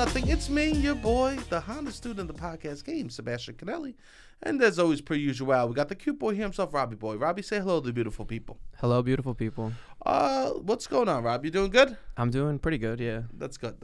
Nothing. It's me, your boy, the Honda student of the podcast game, Sebastian Conelli. And as always, per usual, we got the cute boy here himself, Robbie boy. Robbie, say hello to the beautiful people. Hello, beautiful people. What's going on, Rob? You doing good? I'm doing pretty good, yeah. That's good.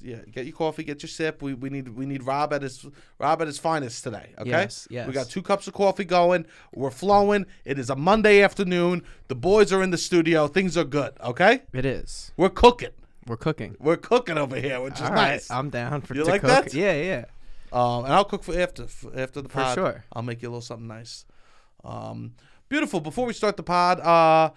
Yeah, get your coffee, get your sip. We need Rob at his finest today. Okay. Yes. We got 2 cups of coffee going. We're flowing. It is a Monday afternoon. The boys are in the studio. Things are good. Okay. It is. We're cooking. We're cooking. We're cooking over here, which is All nice. right, I'm down for You to like cook. that? Yeah. And I'll cook for after the pod. For sure. I'll make you a little something nice. Beautiful. Before we start the pod,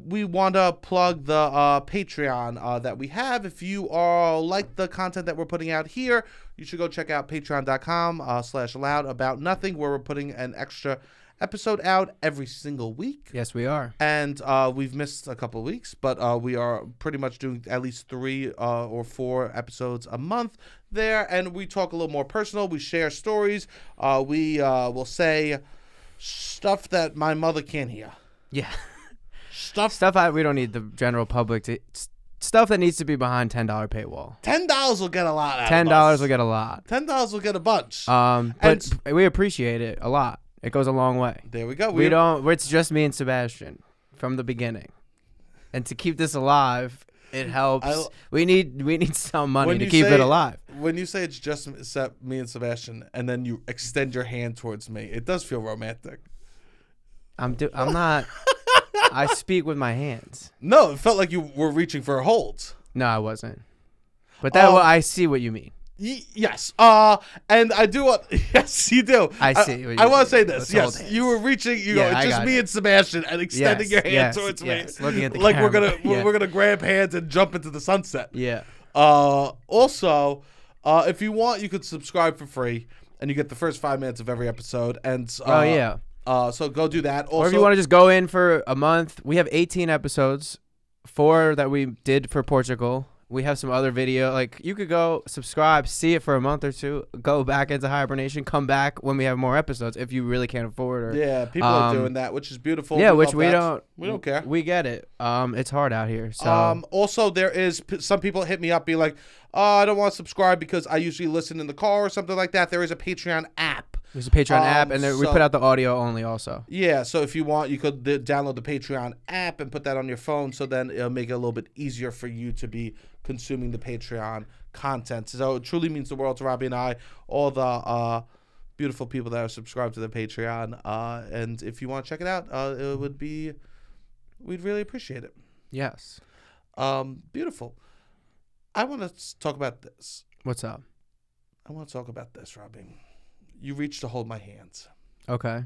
we want to plug the Patreon that we have. If you like the content that we're putting out here, you should go check out patreon.com/loud-about-nothing, where we're putting an extra episode out every single week. Yes, we are. And we've missed a couple of weeks, but we are pretty much doing at least 3 or 4 episodes a month there. And we talk a little more personal. We share stories. We will say stuff that my mother can't hear. Yeah. Stuff we don't need the general public to. Stuff that needs to be behind $10 paywall. $10 will get a lot out of $10 us. will get a lot. $10 will get a bunch. But we appreciate it a lot. It goes a long way. There we go. It's just me and Sebastian from the beginning. And to keep this alive, it helps. We need some money to keep it alive. When you say it's just me and Sebastian, and then you extend your hand towards me, it does feel romantic. I'm not. I speak with my hands. No, it felt like you were reaching for a hold. No, I wasn't. But I see what you mean. Yes. And I do want. Yes, you do. I see. I want to say this. Let's Yes, you were reaching. It's just me it. and Sebastian, and extending your hand towards me, looking at the like camera. we're gonna grab hands and jump into the sunset. Yeah. Also, if you want, you could subscribe for free, and you get the first 5 minutes of every episode. And so go do that. Also, or if you want to just go in for a month, we have 18 episodes, 4 that we did for Portugal. We have some other video. Like, you could go subscribe, see it for a month or 2, go back into hibernation, come back when we have more episodes if you really can't afford it. People are doing that, which is beautiful. Yeah, which we don't care. We get it. It's hard out here. So also, there is some people hit me up, be like, I don't want to subscribe because I usually listen in the car or something like that. There is a Patreon app. There's a Patreon app, and we put out the audio only also. Yeah, so if you want, you could download the Patreon app and put that on your phone, so then it'll make it a little bit easier for you to be consuming the Patreon content. So it truly means the world to Robbie and I, all the beautiful people that are subscribed to the Patreon. And if you want to check it out, we'd really appreciate it. Yes. Beautiful. I want to talk about this. What's up? I want to talk about this, Robbie. You reached to hold my hands. Okay.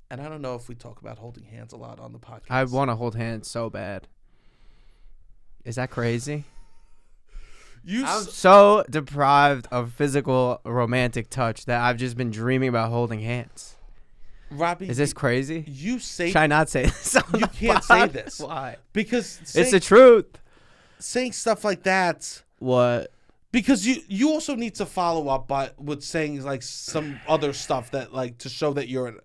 And I don't know if we talk about holding hands a lot on the podcast. I want to hold hands so bad. Is that crazy? I'm so deprived of physical romantic touch that I've just been dreaming about holding hands. Robbie, is this crazy? Should I not say this? You can't say this. Why? Because it's the truth. Saying stuff like that. What? Because you also need to follow up with saying like some other stuff that like to show that you're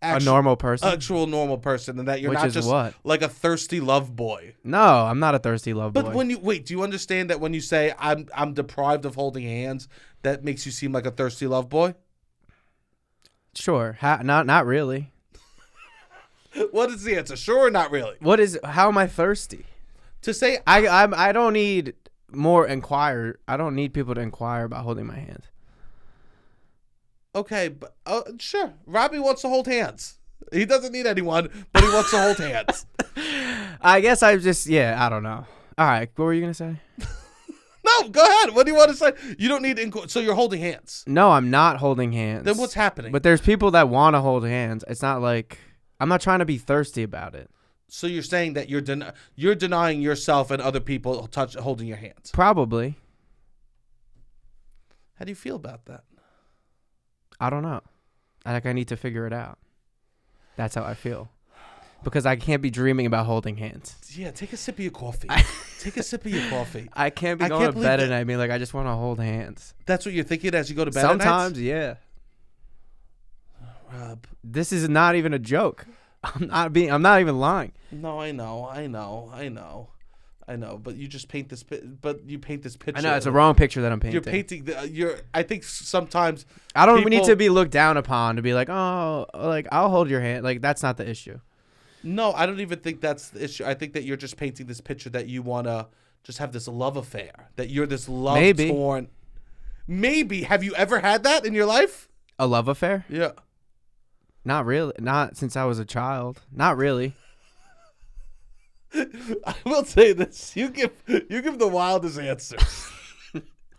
a normal person, actual normal person, and that you're not just like a thirsty love boy. No, I'm not a thirsty love boy. But when do you understand that when you say I'm deprived of holding hands, that makes you seem like a thirsty love boy? Sure, not really. What is the answer? Sure or not really? How am I thirsty? To say I don't need more inquire. I don't need people to inquire about holding my hand. Okay, but sure. Robbie wants to hold hands. He doesn't need anyone, but he wants to hold hands. I guess I don't know. All right, what were you gonna say? No, go ahead. What do you want to say? You don't need so you're holding hands. No, I'm not holding hands. Then what's happening? But there's people that want to hold hands. It's not like I'm not trying to be thirsty about it. So you're saying that you're denying yourself and other people holding your hands. Probably. How do you feel about that? I don't know. I need to figure it out. That's how I feel. Because I can't be dreaming about holding hands. Yeah, take a sip of your coffee. Take a sip of your coffee. I can't be going to bed and I mean like I just want to hold hands. That's what you're thinking as you go to bed. Sometimes, yeah. Rob, this is not even a joke. I'm not even lying. No, I know. I know, but you just paint this. But you paint this picture. I know it's a wrong picture that I'm painting. You're painting. I think sometimes I don't need to be looked down upon to be like, oh, like I'll hold your hand. Like that's not the issue. No, I don't even think that's the issue. I think that you're just painting this picture that you want to just have this love affair. That you're this love torn. Maybe. Have you ever had that in your life? A love affair? Yeah. Not really. Not since I was a child. Not really. I will say this: you give the wildest answers.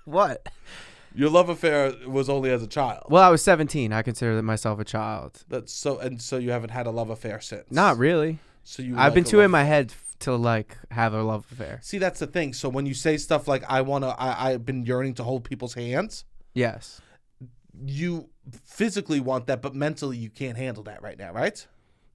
What? Your love affair was only as a child. Well, I was 17. I consider myself a child. That's so, and so you haven't had a love affair since. Not really. So you. I've been too in my head to like have a love affair. See, that's the thing. So when you say stuff like I've been yearning to hold people's hands. Yes. You physically want that, but mentally you can't handle that right now, right?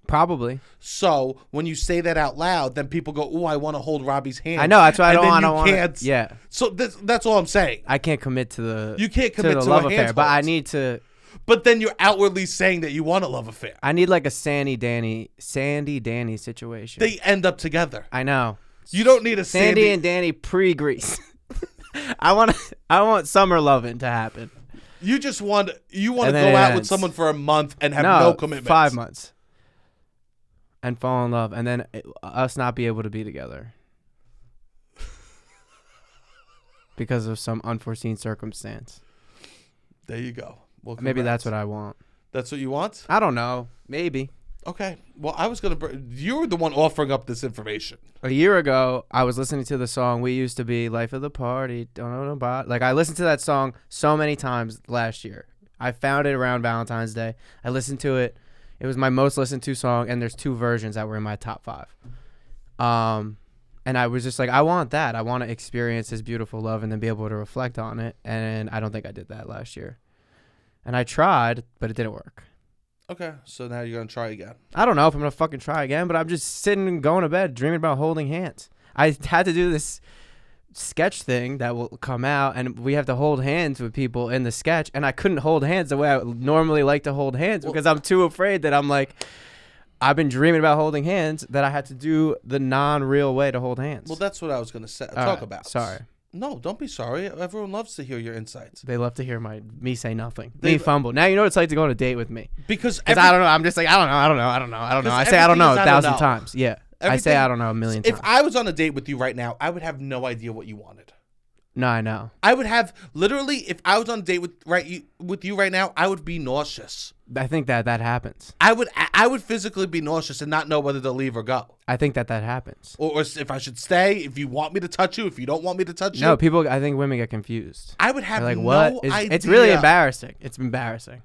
Probably. So when you say that out loud, then people go, "Oh, I want to hold Robbie's hand." I know. That's why I don't want to. Yeah. So that's all I'm saying. I can't commit to the. You can't commit to the love a affair, hand but hold. I need to. But then you're outwardly saying that you want a love affair. I need like a Sandy Danny situation. They end up together. I know. You don't need a Sandy and Danny pre-Grease. I want summer loving to happen. You just want to go out with someone for a month and have no commitment. 5 months. And fall in love, and then us not be able to be together because of some unforeseen circumstance. There you go. Well, maybe that's what I want. That's what you want? I don't know. Maybe. Okay. Well, I was going to... You were the one offering up this information. A year ago, I was listening to the song We Used to Be, Life of the Party, don't know about. Like, I listened to that song so many times last year. I found it around Valentine's Day. I listened to it. It was my most listened to song, and there's 2 versions that were in my top 5. And I was just like, I want that. I want to experience this beautiful love and then be able to reflect on it. And I don't think I did that last year. And I tried, but it didn't work. Okay, so now you're going to try again. I don't know if I'm going to fucking try again, but I'm just sitting and going to bed dreaming about holding hands. I had to do this sketch thing that will come out, and we have to hold hands with people in the sketch, and I couldn't hold hands the way I would normally like to hold hands because I'm too afraid that I'm like, I've been dreaming about holding hands that I had to do the non-real way to hold hands. Well, that's what I was going to talk about. Sorry. No, don't be sorry. Everyone loves to hear your insights. They love to hear me say nothing. Me fumble. Now you know what it's like to go on a date with me. Because I don't know. I'm just like, I don't know. I say I don't know 1,000 times. Yeah. I say I don't know 1,000,000 times. If I was on a date with you right now, I would have no idea what you wanted. No, I know. I would have literally, if I was on a date with you right now, I would be nauseous. I think that happens. I would physically be nauseous and not know whether to leave or go. I think that happens. Or if I should stay, if you want me to touch you, if you don't want me to touch you. No, I think women get confused. I would have like, no idea. It's really embarrassing. It's embarrassing.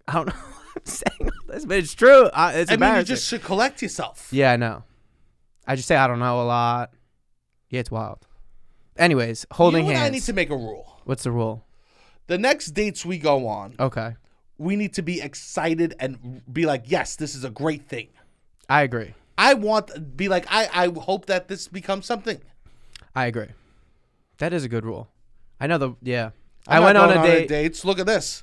I don't know why I'm saying all this, but it's true. It's embarrassing. You just should collect yourself. Yeah, I know. I just say I don't know a lot. Yeah, it's wild. Anyways, holding hands. I need to make a rule. What's the rule? The next dates we go on. Okay. We need to be excited and be like, yes, this is a great thing. I agree. I hope that this becomes something. I agree. That is a good rule. I know I went on a date. Dates. Look at this.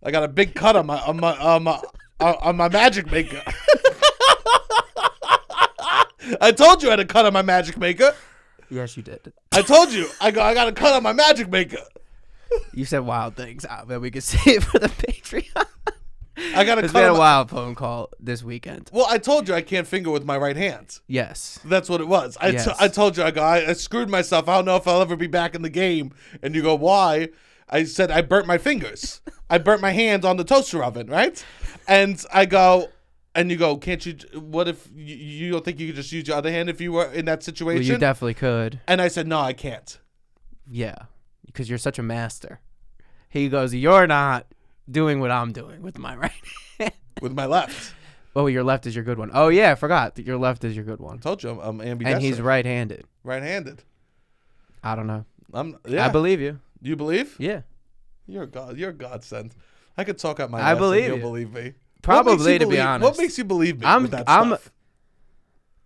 I got a big cut on my magic maker. I told you I had a cut on my magic maker. Yes, you did. I told you I got a cut on my magic maker. You said wild things that we could save for the Patreon. I got It's been a wild phone call this weekend. Well, I told you I can't finger with my right hand. Yes. That's what it was. I told you, I screwed myself. I don't know if I'll ever be back in the game. And you go, why? I said, I burnt my fingers. I burnt my hands on the toaster oven, right? And I go, and you go, can't you, what if you don't think you could just use your other hand if you were in that situation? Well, you definitely could. And I said, no, I can't. Yeah, because you're such a master. He goes, you're not doing what I'm doing with my right hand. With my left. Oh, your left is your good one. Oh, yeah, I forgot that your left is your good one. I told you, I'm ambidextrous. And he's right-handed. Right-handed. I don't know. Yeah. I believe you. You believe? Yeah. You're a godsend. I could talk out my ass and you'll believe me. Probably, to be honest. What makes you believe me with that stuff?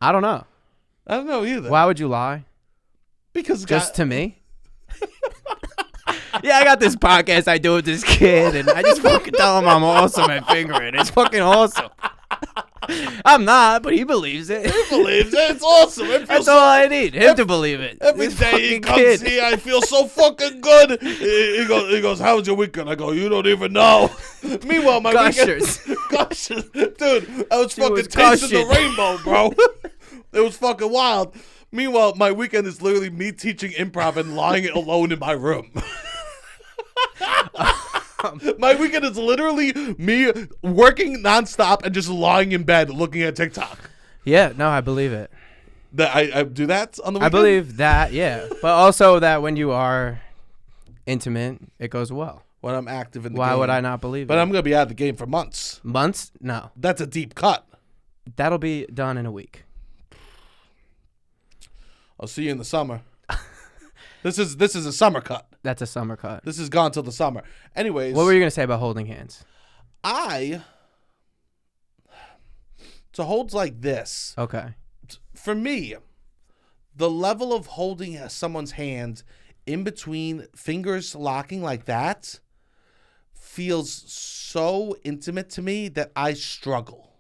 I don't know. I don't know either. Why would you lie? Because just to me? Yeah, I got this podcast I do with this kid, and I just fucking tell him I'm awesome at fingering. It's fucking awesome. I'm not, but he believes it. He believes it. It's awesome. That's all I need. Him to believe it. Every This day he fucking comes kid. here, I feel so fucking good. He goes, how was your weekend? I go, you don't even know. Meanwhile, my Gushers. weekend, gushers, dude, I was fucking was tasting the gushing. rainbow, bro. It was fucking wild. Meanwhile, my weekend is literally me teaching improv and lying alone in my room. My weekend is literally me working nonstop and just lying in bed looking at TikTok. Yeah, no, I believe it. That I do that on the weekend? I believe that, yeah. But also that when you are intimate, it goes well. When I'm active in the Why game. would I not believe But it? I'm going to be out of the game for months. Months? No. That's a deep cut. That'll be done in a week. I'll see you in the summer. This is a summer cut. That's a summer cut. This is gone till the summer. Anyways. What were you going to say about holding hands? To hold like this, Okay. for me, the level of holding someone's hand in between fingers locking like that feels so intimate to me that I struggle.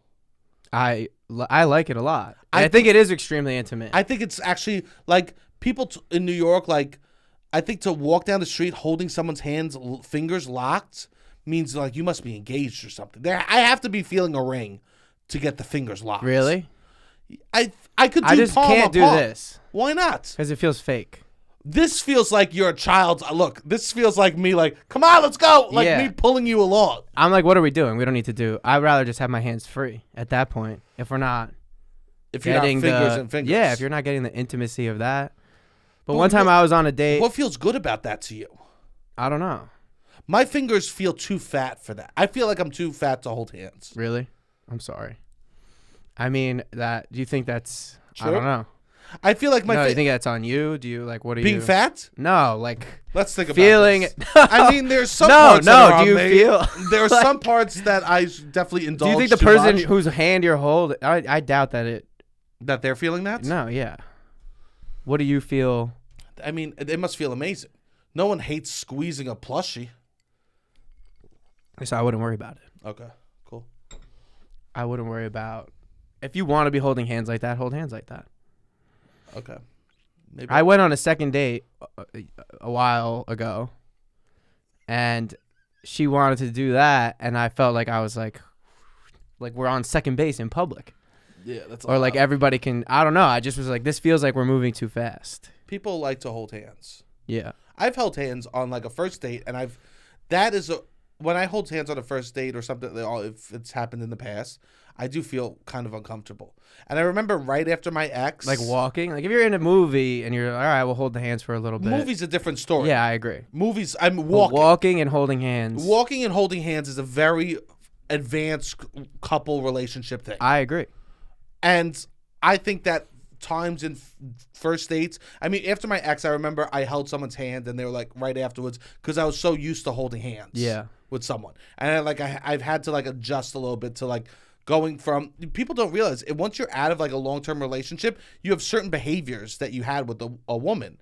I like it a lot. I think it is extremely intimate. I think it's actually like people in New York, like I think to walk down the street holding someone's hands, fingers locked means like you must be engaged or something. I have to be feeling a ring to get the fingers locked. Really? I could do I just palm can't on do palm. this. Why not? Because it feels fake. This feels like you're a child. Look, this feels like me like, come on, let's go. Like Yeah. me pulling you along. I'm like, what are we doing? We don't need to do. I'd rather just have my hands free at that point. If we're not If you're not getting fingers the, and fingers. Yeah, if you're not getting the intimacy of that. But one time I was on a date. What feels good about that to you? I don't know. My fingers feel too fat for that. I feel like I'm too fat to hold hands. Really? I'm sorry. I mean, do you think that's, I True. don't know. I feel like my No, you think that's on you? Do you, like, what are you? being fat? No, like, Let's think about feeling. this. I mean, there's some No, parts that are do you on me. feel? There are like- some parts that I definitely indulge. Do you think the too person much. whose hand you're holding, I doubt that it, that they're feeling that? no, yeah. What do you feel? I mean, it must feel amazing. No one hates squeezing a plushie. So I wouldn't worry about it. Okay, cool. I wouldn't worry about, if you want to be holding hands like that, hold hands like that. Okay. Maybe I went on a second date a while ago, and she wanted to do that, and I felt like I was like we're on second base in public, yeah, that's a or like lot. everybody can. I don't know. I just was like, this feels like we're moving too fast. People like to hold hands. Yeah. I've held hands on like a first date, and when I hold hands on a first date or something, if it's happened in the past, I do feel kind of uncomfortable. And I remember right after my ex, Like walking, like if you're in a movie and you're all right, we'll hold the hands for a little bit. movies a different story. Yeah, I agree. Movies, I'm But walking. walking and holding hands. Walking and holding hands is a very advanced couple relationship thing. I agree. And I think that times in first dates, I mean, after my ex, I remember I held someone's hand and they were like right afterwards because I was so used to holding hands Yeah. with someone. And I've had to like adjust a little bit to like going from, people don't realize it, once you're out of like a long-term relationship, you have certain behaviors that you had with a woman.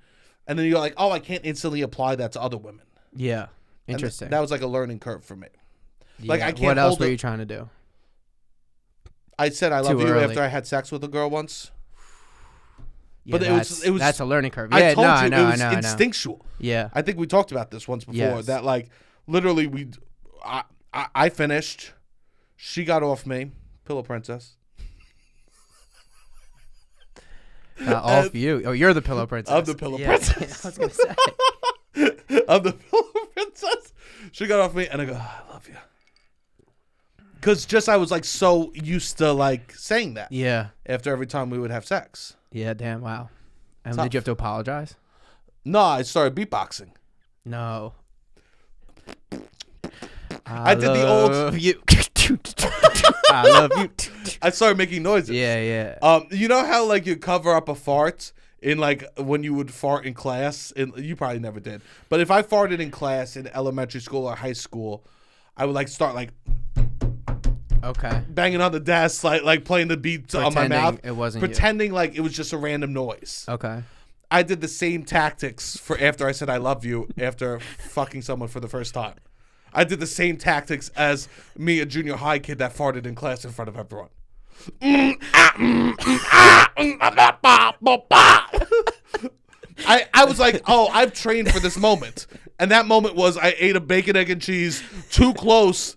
And then you're like, oh, I can't instantly apply that to other women. Yeah. And Interesting. that was like a learning curve for me. Like, Yeah. I can't What else hold were a- you trying to do? I said I love Too you early. after I had sex with a girl once. Yeah, But it was that's a learning curve. I Yeah, told no, you I know, it was I know. instinctual. Yeah. I think we talked about this once before. Yes. That like literally I finished. She got off me. Pillow princess. Off you. Oh, you're the pillow princess. I'm the pillow Yeah. princess. I was gonna say. I'm the pillow princess. She got off me and I go, oh, I love you. Because just I was like so used to like saying that Yeah. after every time we would have sex. Yeah. Damn. Wow. And Tough. did you have to apologize? No, I started beatboxing. No. I did the old- love you. I love you. I started making noises. Yeah. Yeah. You know how like you cover up a fart in like when you would fart in class? You probably never did. But if I farted in class in elementary school or high school, I would like start like Okay. banging on the desk, like playing the beat on my Pretending mouth. it wasn't you. Pretending like it was just a random noise. Okay. I did the same tactics for after I said I love you after fucking someone for the first time. I did the same tactics as me, a junior high kid that farted in class in front of everyone. I was like, oh, I've trained for this moment. And that moment was I ate a bacon, egg, and cheese too close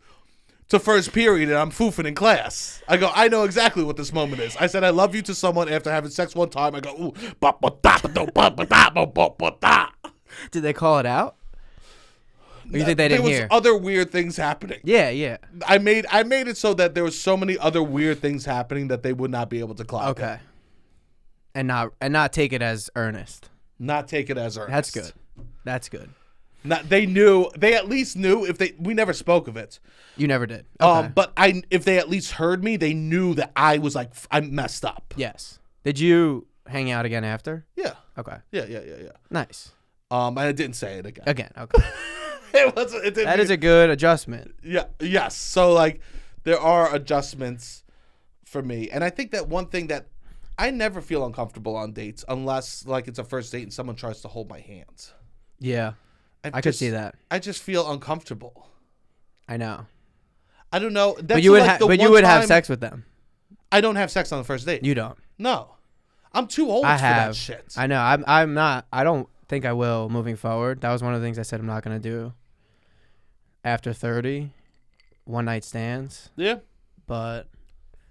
to first period, and I'm foofing in class. I go, I know exactly what this moment is. I said, I love you to someone after having sex one time. I go, ooh, Did they call it out? Or you think they didn't hear? There was other weird things happening. Yeah. I made it so that there was so many other weird things happening that they would not be able to clock. Okay. And not take it as earnest. Not take it as earnest. That's good. They knew. They at least knew we never spoke of it. You never did. Okay. But if they at least heard me, they knew that I was like, I messed up. Yes. Did you hang out again after? Yeah. Okay. Yeah. Nice. I didn't say it again. Again. Okay. That is a good adjustment. Yeah. Yes. So like, there are adjustments for me, and I think that one thing that I never feel uncomfortable on dates unless like it's a first date and someone tries to hold my hand. Yeah. I could see that. I just feel uncomfortable. I know. I don't know. But you would have sex with them. I don't have sex on the first date. You don't. No. I'm too old for that shit. I know. I'm not. I don't think I will moving forward. That was one of the things I said I'm not going to do. After 30, one night stands. Yeah. But.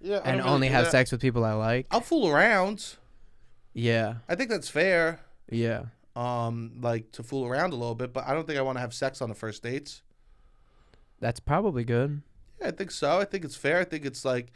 Yeah. And only have sex with people I like. I'll fool around. Yeah. I think that's fair. Yeah. Like to fool around a little bit, but I don't think I want to have sex on the first dates. That's probably good. Yeah, I think so. I think it's fair. I think it's like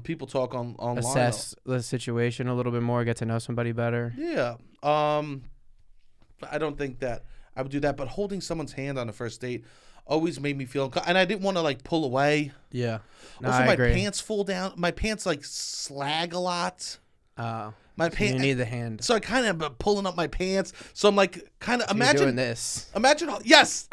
people talk online. Assess the situation a little bit more, get to know somebody better. Yeah. I don't think that I would do that, but holding someone's hand on the first date always made me feel and I didn't want to like pull away. Yeah. No, Also, I my agree. pants fall down. My pants like slag a lot. My pants. You need the hand. So I kind of am pulling up my pants. So I'm like, kind of imagine You're doing this. Imagine, yes,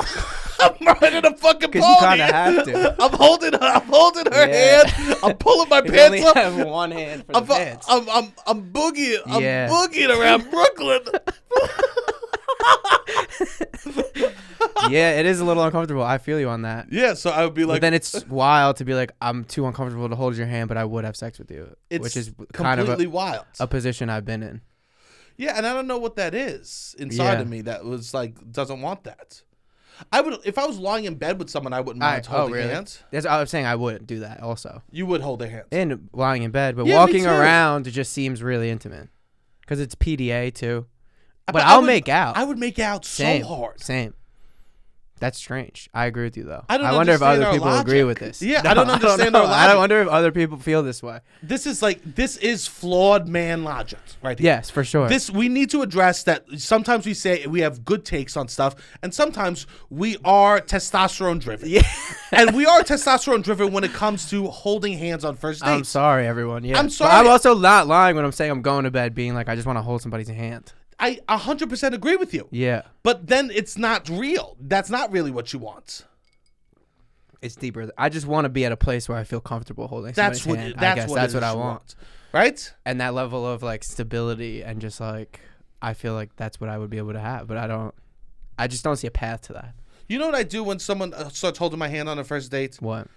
I'm riding a fucking pony. Because you kind of have to. I'm holding her hand. I'm pulling my you pants only up. have one hand for the pants. I'm boogieing. I'm boogieing around Brooklyn. Yeah, it is a little uncomfortable. I feel you on that. Yeah, so I would be like. But then it's wild to be like, I'm too uncomfortable to hold your hand, but I would have sex with you. Which is kind of completely wild. A position I've been in. Yeah, and I don't know what that is inside of me that was like doesn't want that. I would if I was lying in bed with someone, I wouldn't mind holding hands. That's what I was saying. I wouldn't do that. Also, you would hold their hands. And lying in bed, but Yeah, walking around just seems really intimate because it's PDA too. But I'll make out. I would make out so hard. Same. That's strange. I agree with you though. I wonder if other people agree with this. Yeah, no, I don't understand our logic. I wonder if other people feel this way. This is flawed man logic right here. Yes, for sure. We need to address that. Sometimes we say we have good takes on stuff, and sometimes we are testosterone driven. Yeah, and we are testosterone driven when it comes to holding hands on first dates. I'm sorry, everyone. Yeah, I'm sorry. But I'm also not lying when I'm saying I'm going to bed being like I just want to hold somebody's hand. I 100% agree with you. Yeah. But then it's not real. That's not really what you want. It's deeper. I just want to be at a place where I feel comfortable holding somebody's hand. That's what I want. Right? And that level of like stability and just like I feel like that's what I would be able to have, but I just don't see a path to that. You know what I do when someone starts holding my hand on a first date? What?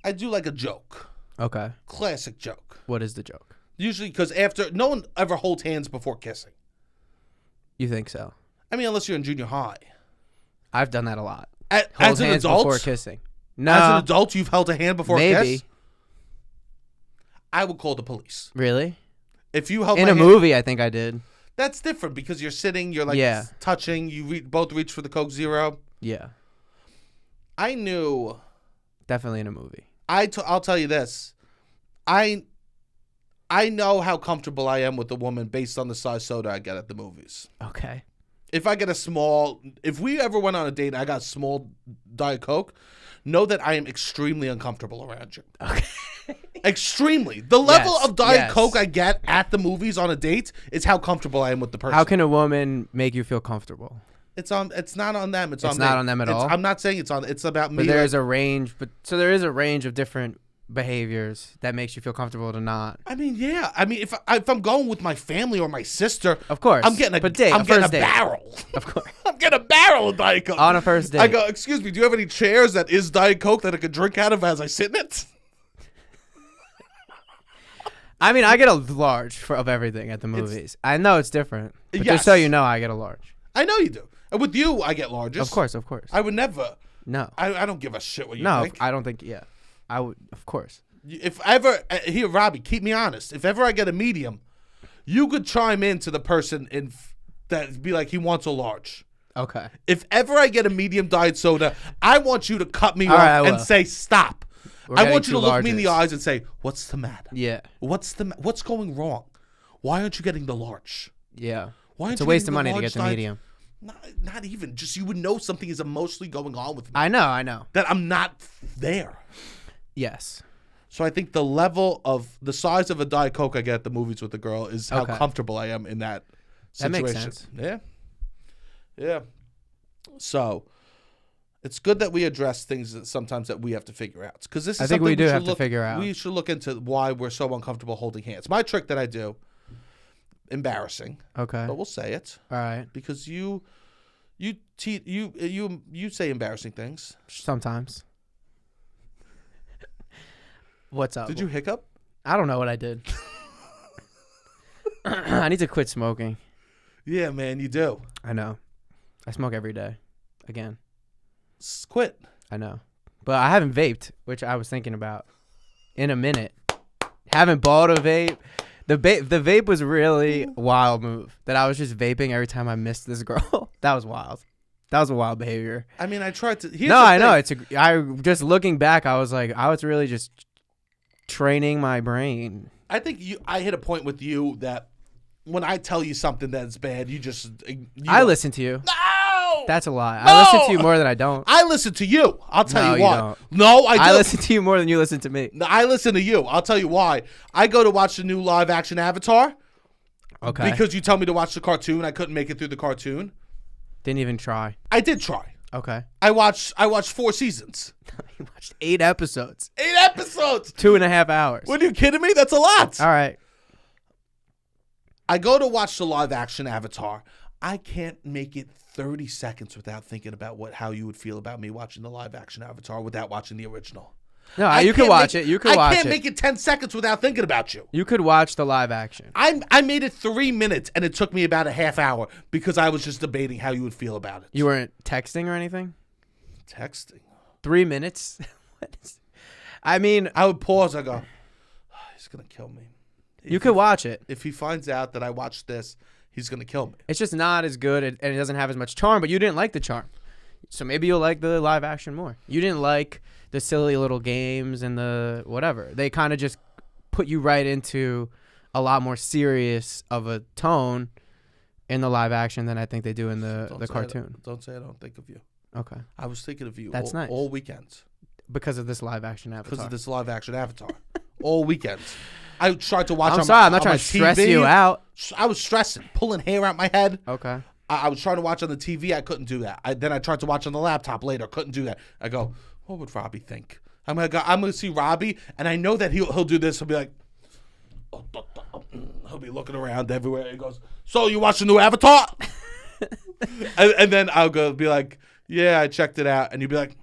I do like a joke. Okay. Classic joke. What is the joke? Usually because no one ever holds hands before kissing. You think so? I mean, unless you're in junior high. I've done that a lot. As an adult? Before kissing. No. As an adult, you've held a hand before a kiss? Maybe. I would call the police. Really? If you held in my a hand, movie, I think I did. That's different because you're sitting, you're like touching, you both reach for the Coke Zero. Yeah. I knew. Definitely in a movie. I'll tell you this. I know how comfortable I am with a woman based on the size soda I get at the movies. Okay. If we ever went on a date and I got a small Diet Coke, know that I am extremely uncomfortable around you. Okay. Extremely. The level of Diet Coke I get at the movies on a date is how comfortable I am with the person. How can a woman make you feel comfortable? It's not on them. It's on not on them at all? I'm not saying it's about me. But there's a range. So there is a range of different behaviors that makes you feel comfortable to not. I mean, yeah. I mean, if I'm going with my family or my sister, of course, I'm getting a barrel. Of course, I'm getting a barrel of Diet Coke on a first date. I go, excuse me, do you have any chairs that is Diet Coke that I could drink out of as I sit in it? I mean, I get a large of everything at the movies. I know it's different. But just so you know, I get a large. I know you do. And with you, I get larges. Of course. I would never. No. I don't give a shit what you think. No, I don't think, yeah. I would, of course. If ever, here, Robbie, keep me honest. If ever I get a medium, you could chime in to the person that be like, he wants a large. Okay. If ever I get a medium diet soda, I want you to cut me off and say, stop. I want you to look me in the eyes and say, what's the matter? Yeah. What's going wrong? Why aren't you getting the large? Yeah. Why aren't it's a you waste of getting money to get the medium. Not even. Just you would know something is emotionally going on with me. I know. That I'm not there. Yes. So I think the size of a Diet Coke I get at the movies with the girl is how comfortable I am in that situation. That makes sense. Yeah. So it's good that we address things that sometimes that we have to figure out. Because this is something we have to figure out. We should look into why we're so uncomfortable holding hands. My trick that I do, embarrassing. Okay. But we'll say it. All right. Because you say embarrassing things. Sometimes. What's up? Did you hiccup? I don't know what I did. I need to quit smoking. Yeah, man, you do. I know. I smoke every day. Again. Quit. I know. But I haven't vaped, which I was thinking about in a minute. Haven't bought a vape. The vape was really wild move. That I was just vaping every time I missed this girl. That was wild. That was a wild behavior. I mean, I tried to. I know. I just looking back, I was like, I was really just training my brain. I think I hit a point with you that when I tell you something that's bad, you just. I listen to you. No, that's a lie. No! I listen to you more than I don't. I listen to you. I'll tell you why. Don't. No, I do. I listen to you more than you listen to me. No, I listen to you. I'll tell you why. I go to watch the new live action Avatar. Okay. Because you tell me to watch the cartoon, I couldn't make it through the cartoon. Didn't even try. I did try. Okay. I watched 4 seasons. You watched 8 episodes. 8 episodes. 2.5 hours. What, are you kidding me? That's a lot. All right. I go to watch the live action Avatar. I can't make it 30 seconds without thinking about how you would feel about me watching the live action Avatar without watching the original. No, you could watch it. You could watch it. I can't make it 10 seconds without thinking about you. You could watch the live action. I made it 3 minutes, and it took me about a half hour because I was just debating how you would feel about it. You weren't texting or anything? Texting? 3 minutes? I mean, I would pause. I go, oh, he's going to kill me. You could watch it. If he finds out that I watched this, he's going to kill me. It's just not as good, and it doesn't have as much charm, but you didn't like the charm. So maybe you'll like the live action more. You didn't like the silly little games and the whatever. They kind of just put you right into a lot more serious of a tone in the live action than I think they do in the cartoon. Don't say I don't think of you. Okay. I was thinking of you That's nice. all weekends. Because of this live action Avatar. Because of this live action Avatar. All weekends. I tried to watch I'm not trying to stress you out. I was stressing, pulling hair out my head. Okay. I was trying to watch on the TV. I couldn't do that. Then I tried to watch on the laptop later. Couldn't do that. I go, what would Robbie think? I'm gonna see Robbie, and I know that he'll do this. He'll be like, he'll be looking around everywhere. He goes, so you watch the new Avatar? and then I'll be like, yeah, I checked it out. And you'd be like,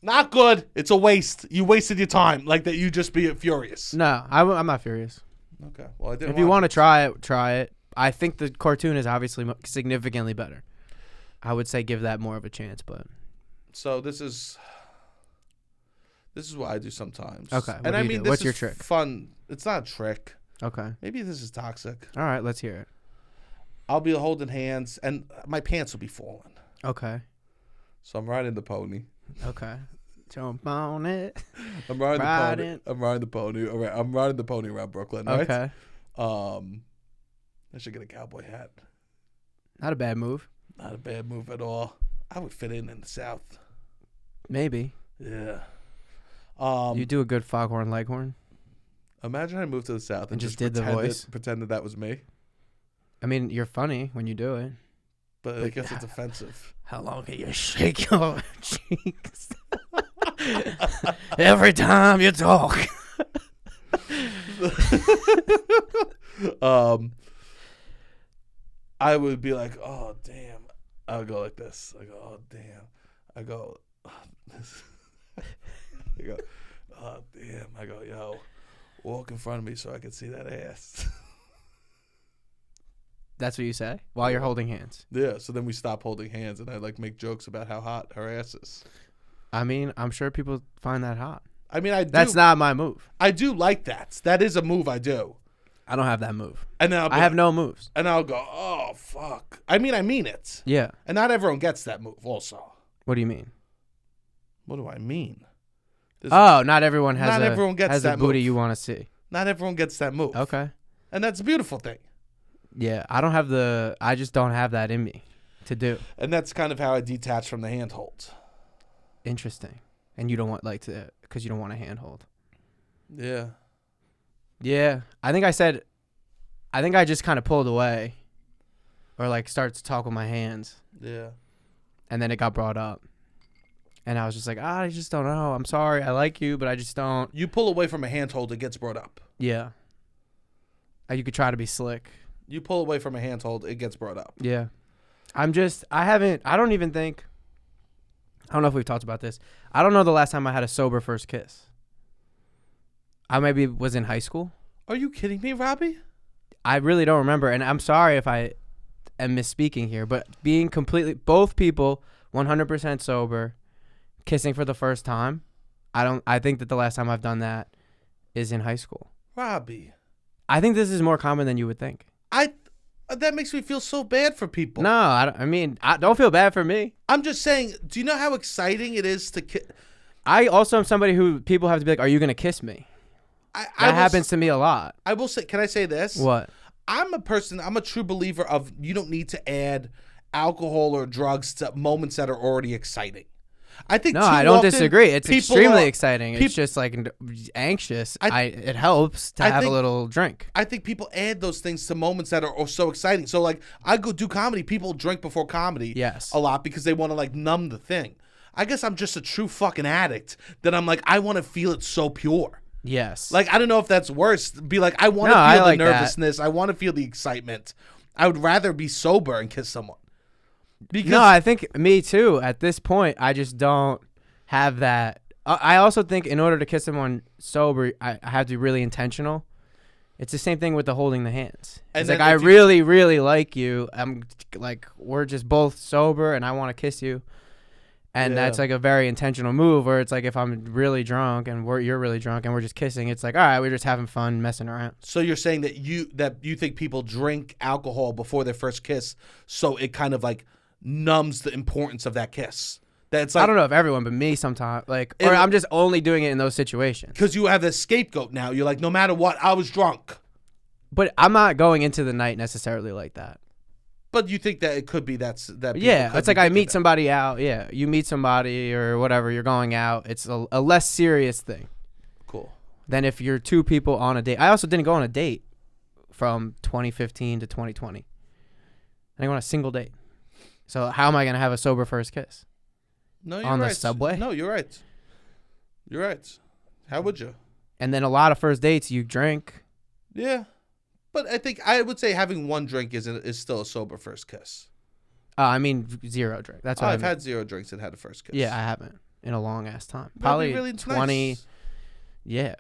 not good. It's a waste. You wasted your time. Like that. You just be furious. No, I'm not furious. Okay. Well, I didn't. If you want to try it. I think the cartoon is obviously significantly better. I would say give that more of a chance, but. So this is what I do sometimes. Okay. And I mean, this what's is your trick? Fun. It's not a trick. Okay. Maybe this is toxic. All right, let's hear it. I'll be holding hands, and my pants will be falling. Okay. So I'm riding the pony. Okay. Jump on it. I'm riding the pony. I'm riding the pony. All right. I'm riding the pony around Brooklyn. Right? Okay. I should get a cowboy hat. Not a bad move. Not a bad move at all. I would fit in the South. Maybe. Yeah. You do a good foghorn leghorn. Imagine I moved to the South and just did the voice. Pretend that was me. I mean, you're funny when you do it. But I guess it's offensive. How long can you shake your cheeks? Every time you talk. I would be like, oh, damn. I would go like this. I go, oh, damn. I go, oh, this. I go, oh, damn. I go, yo, Walk in front of me so I can see that ass. That's what you say while you're holding hands. Yeah, so then we stop holding hands, and I like make jokes about how hot her ass is. I mean, I'm sure people find that hot. I mean, I do. That's not my move. I do like that. That is a move I do. I don't have that move. And then I have no moves. And I'll go, oh, fuck. I mean it. Yeah. And not everyone gets that move also. What do you mean? What do I mean? Not everyone has a booty move. you want to see. Not everyone gets that move. Okay. And that's a beautiful thing. Yeah, I just don't have that in me to do. And that's kind of how I detach from the handhold. Interesting. And you don't want because you don't want a handhold. Yeah. Yeah. I think I just kind of pulled away or like started to talk with my hands. Yeah. And then it got brought up. And I was just like, I just don't know. I'm sorry. I like you, but I just don't. You pull away from a handhold, it gets brought up. Yeah. You could try to be slick. You pull away from a handhold, it gets brought up. Yeah. I don't even think, I don't know if we've talked about this. I don't know the last time I had a sober first kiss. I maybe was in high school. Are you kidding me, Robbie? I really don't remember. And I'm sorry if I am misspeaking here, but being both people 100% sober, kissing for the first time. I think that the last time I've done that is in high school. Robbie. I think this is more common than you would think. That makes me feel so bad for people. No, I don't feel bad for me. I'm just saying, do you know how exciting it is to kiss? I also am somebody who people have to be like, are you going to kiss me? That happens to me a lot. I will say, can I say this? What? I'm a true believer of you don't need to add alcohol or drugs to moments that are already exciting. I think I don't disagree. It's extremely exciting. It's just like anxious. It helps to have a little drink. I think people add those things to moments that are so exciting. So like I go do comedy. People drink before comedy. Yes. A lot because they want to like numb the thing. I guess I'm just a true fucking addict that I'm like I want to feel it so pure. Yes. Like I don't know if that's worse. Be like I want to feel the nervousness. I want to feel the excitement. I would rather be sober and kiss someone. No, I think me too. At this point, I just don't have that. I also think in order to kiss someone sober, I have to be really intentional. It's the same thing with the holding the hands. It's like I really, really like you. I'm like we're just both sober, and I want to kiss you, and that's like a very intentional move. Where it's like if I'm really drunk and you're really drunk and we're just kissing, it's like all right, we're just having fun, messing around. So you're saying that you think people drink alcohol before their first kiss, so it kind of like numbs the importance of that kiss. That's like, I don't know if everyone, but me sometimes. Or I'm just only doing it in those situations. Because you have this scapegoat now. You're like, no matter what, I was drunk. But I'm not going into the night necessarily like that. But you think that it could be that? Yeah, it's like I meet somebody out. Yeah, you meet somebody or whatever. You're going out. It's a less serious thing. Cool. Than if you're two people on a date. I also didn't go on a date from 2015 to 2020. I didn't go on a single date. So how am I going to have a sober first kiss? No, you're on right. the subway? No, you're right. You're right. How would you? And then a lot of first dates, you drink. Yeah. But I would say having one drink is still a sober first kiss. I mean, zero drink. That's what I've had 0 drinks and had a first kiss. Yeah, I haven't in a long ass time. Probably really 20. Nice. Yeah.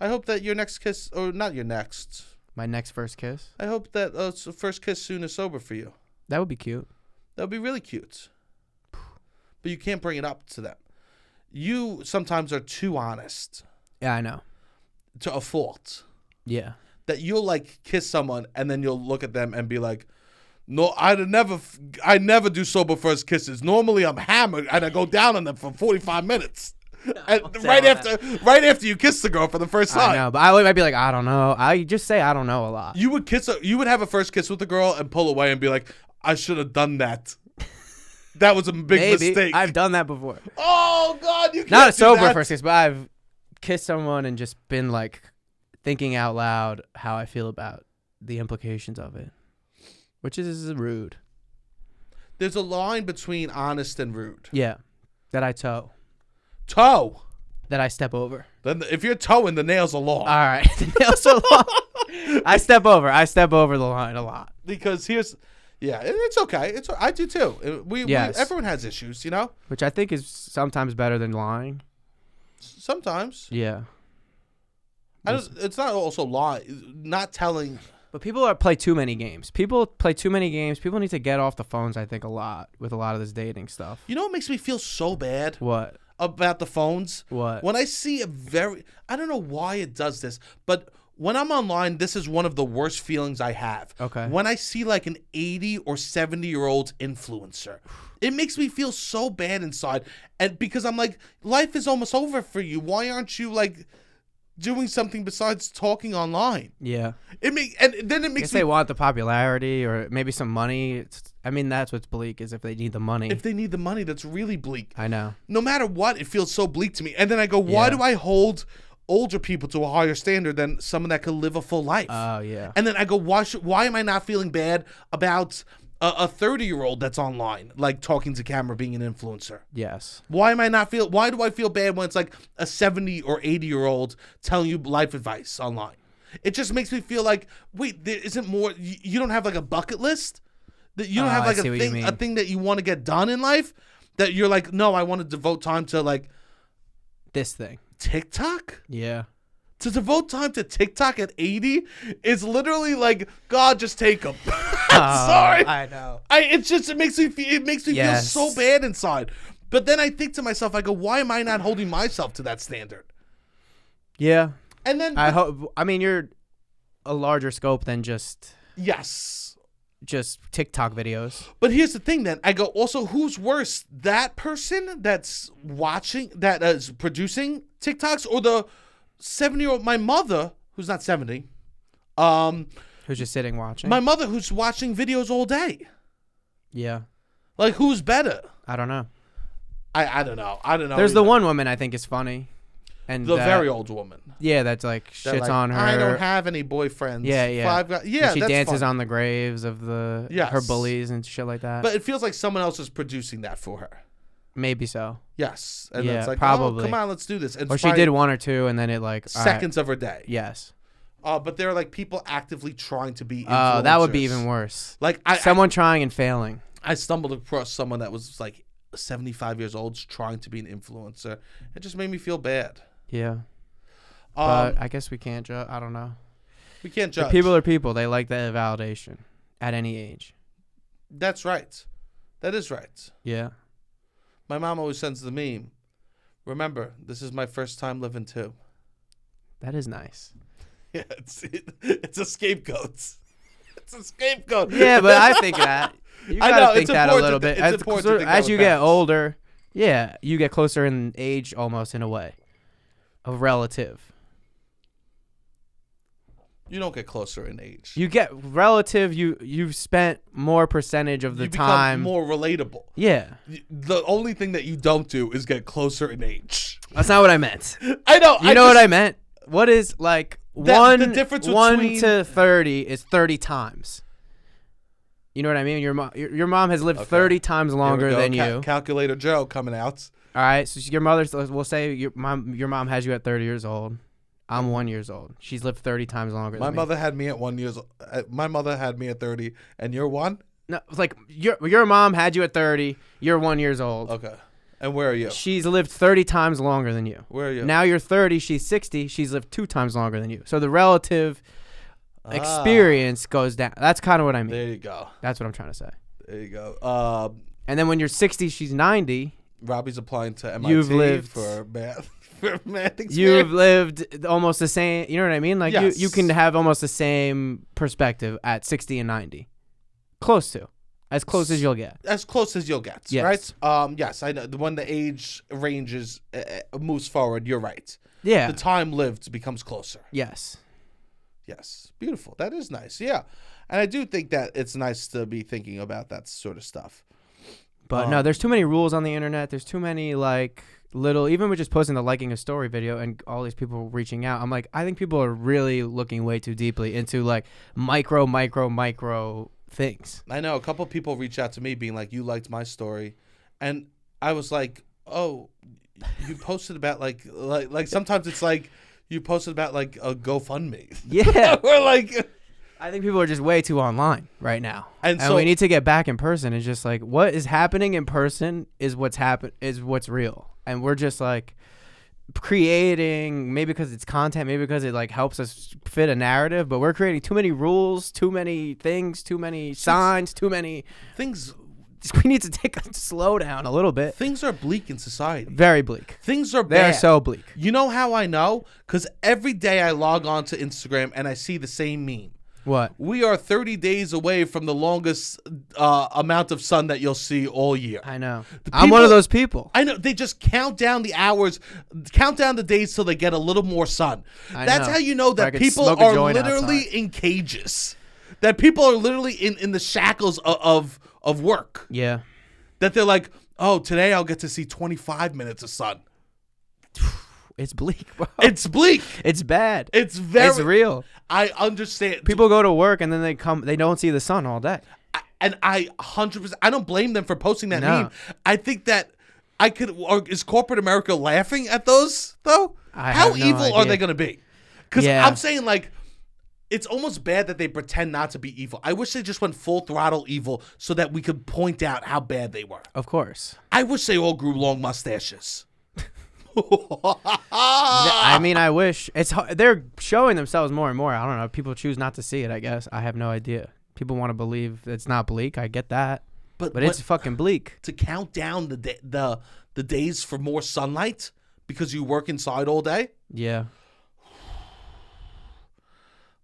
I hope that your next kiss, or not your next. My next first kiss? I hope that first kiss soon is sober for you. That would be cute. That would be really cute. But you can't bring it up to them. You sometimes are too honest. Yeah, I know. To a fault. Yeah. That you'll like kiss someone and then you'll look at them and be like, no, I never do sober first kisses. Normally I'm hammered and I go down on them for 45 minutes. And right after you kiss the girl for the first time. I know, but I might be like, I don't know. I just say I don't know a lot. You would have a first kiss with the girl and pull away and be like, I should have done that. That was a big mistake. I've done that before. Oh God, you can't not a sober that. first kiss, but I've kissed someone and just been like thinking out loud how I feel about the implications of it, which is rude. There's a line between honest and rude. Yeah, that I toe. That I step over. Then if you're towing, the nails are long. All right, the nails are long. I step over the line a lot. Because it's okay. I do too. Everyone has issues, you know? Which I think is sometimes better than lying. Sometimes. Yeah. It's not also not telling. But people play too many games. People play too many games. People need to get off the phones, I think, a lot with a lot of this dating stuff. You know what makes me feel so bad? What? About the phones? What? When I see I don't know why it does this, but when I'm online, this is one of the worst feelings I have. Okay. When I see like an 80 or 70-year-old influencer, it makes me feel so bad inside. And because I'm like, life is almost over for you. Why aren't you like doing something besides talking online? Yeah. And then it makes they want the popularity or maybe some money. That's what's bleak is if they need the money. If they need the money, that's really bleak. I know. No matter what, it feels so bleak to me. And then I go, why do I hold older people to a higher standard than someone that could live a full life? Oh, yeah. And then I go, why am I not feeling bad about a 30-year-old that's online, like talking to camera, being an influencer? Yes. Why do I feel bad when it's like a 70 or 80-year-old telling you life advice online? It just makes me feel like, wait, there isn't more. You don't have like a bucket list? That you don't have like a thing that you want to get done in life? That you're like, no, I want to devote time to like this thing. TikTok? Yeah. To devote time to TikTok at 80 is literally like, God, just take them. I'm sorry. I know. It makes me feel so bad inside. But then I think to myself, I go, why am I not holding myself to that standard? Yeah. And then you're a larger scope than just TikTok videos. But here's the thing then. I go, also, who's worse? That person that's watching, that is producing TikToks, or the 70-year-old, my mother, who's not 70. Who's just sitting watching? My mother, who's watching videos all day. Yeah. Like, who's better? I don't know. I don't know. There's the one woman I think is funny. And the very old woman. Yeah, that's like shits like, on her. I don't have any boyfriends. Yeah. 5 guys. Yeah, and she that's dances fun. on the graves of her bullies and shit like that. But it feels like someone else is producing that for her. Maybe so. Yes. And yeah, it's like, probably. Oh, come on, let's do this. Or she did one or two, and then it like seconds of her day. Yes. But there are like people actively trying to be influencers. Oh, that would be even worse. Like someone trying and failing. I stumbled across someone that was like 75 years old trying to be an influencer. It just made me feel bad. Yeah. But I guess we can't judge. I don't know. We can't judge. But people are people. They like that validation at any age. That's right. That is right. Yeah. My mom always sends the meme. Remember, this is my first time living too. That is nice. Yeah, it's a scapegoat. It's a scapegoat. Yeah, but I think that. You gotta think that a little bit. As you get older, yeah, you get closer in age almost in a way. A relative. You don't get closer in age. You get relative. You've spent more percentage of the time. More relatable. Yeah. The only thing that you don't do is get closer in age. That's not what I meant. I know. You know what I meant? What is like the difference 1 to 30 is 30 times. You know what I mean? Your mom has lived 30 times longer than you. Calculator Joe coming out. All right, so your mother's. We'll say your mom has you at 30 years old. I'm 1 year old. She's lived 30 times longer than me. My mother had me at 1 year. My mother had me at 30, and you're 1? No, like your mom had you at 30. You're 1 year old. Okay. And where are you? She's lived 30 times longer than you. Where are you? Now you're 30. She's 60. She's lived 2 times longer than you. So the relative experience goes down. That's kind of what I mean. There you go. That's what I'm trying to say. There you go. And then when you're 60, she's 90. Robbie's applying to MIT for math. For math experience. You've lived almost the same. You know what I mean? Like yes. you can have almost the same perspective at 60 and 90. Close to. As close as you'll get. As close as you'll get, yes. right? Yes, I know. When the age ranges moves forward, you're right. Yeah. The time lived becomes closer. Yes. Yes. Beautiful. That is nice. Yeah. And I do think that it's nice to be thinking about that sort of stuff. But no, there's too many rules on the internet. There's too many like little, even with just posting the liking a story video and all these people reaching out. I'm like, I think people are really looking way too deeply into like micro things. I know a couple of people reach out to me being like, you liked my story. And I was like, oh, you posted about like sometimes it's like you posted about like a GoFundMe. Yeah. Or like, I think people are just way too online right now. And so we need to get back in person. It's just like what is happening in person is what's real. And we're just like creating, maybe because it's content, maybe because it like helps us fit a narrative, but we're creating too many rules, too many things, too many signs, too many things. We need to take a slow down a little bit. Things are bleak in society. Very bleak. Things are They're bad. so bleak. You know how I know? Because every day I log on to Instagram and I see the same meme. What? We are 30 days away from the longest amount of sun that you'll see all year. I know. I'm one of those people. I know. They just count down the hours, count down the days till they get a little more sun. That's how you know that people are literally in cages. That people are literally in the shackles of work. Yeah. That they're like, oh, today I'll get to see 25 minutes of sun. It's bleak, bro. It's bleak. It's bad. It's real. I understand. People go to work and then they don't see the sun all day. And I 100%, I don't blame them for posting that No. meme. I think that is corporate America laughing at those though? How evil are they going to be? Because I'm saying like, it's almost bad that they pretend not to be evil. I wish they just went full throttle evil so that we could point out how bad they were. Of course. I wish they all grew long mustaches. I mean, I wish. They're showing themselves more and more. I don't know. People choose not to see it, I guess. I have no idea. People want to believe it's not bleak. I get that. But it's fucking bleak. To count down the days for more sunlight because you work inside all day? Yeah.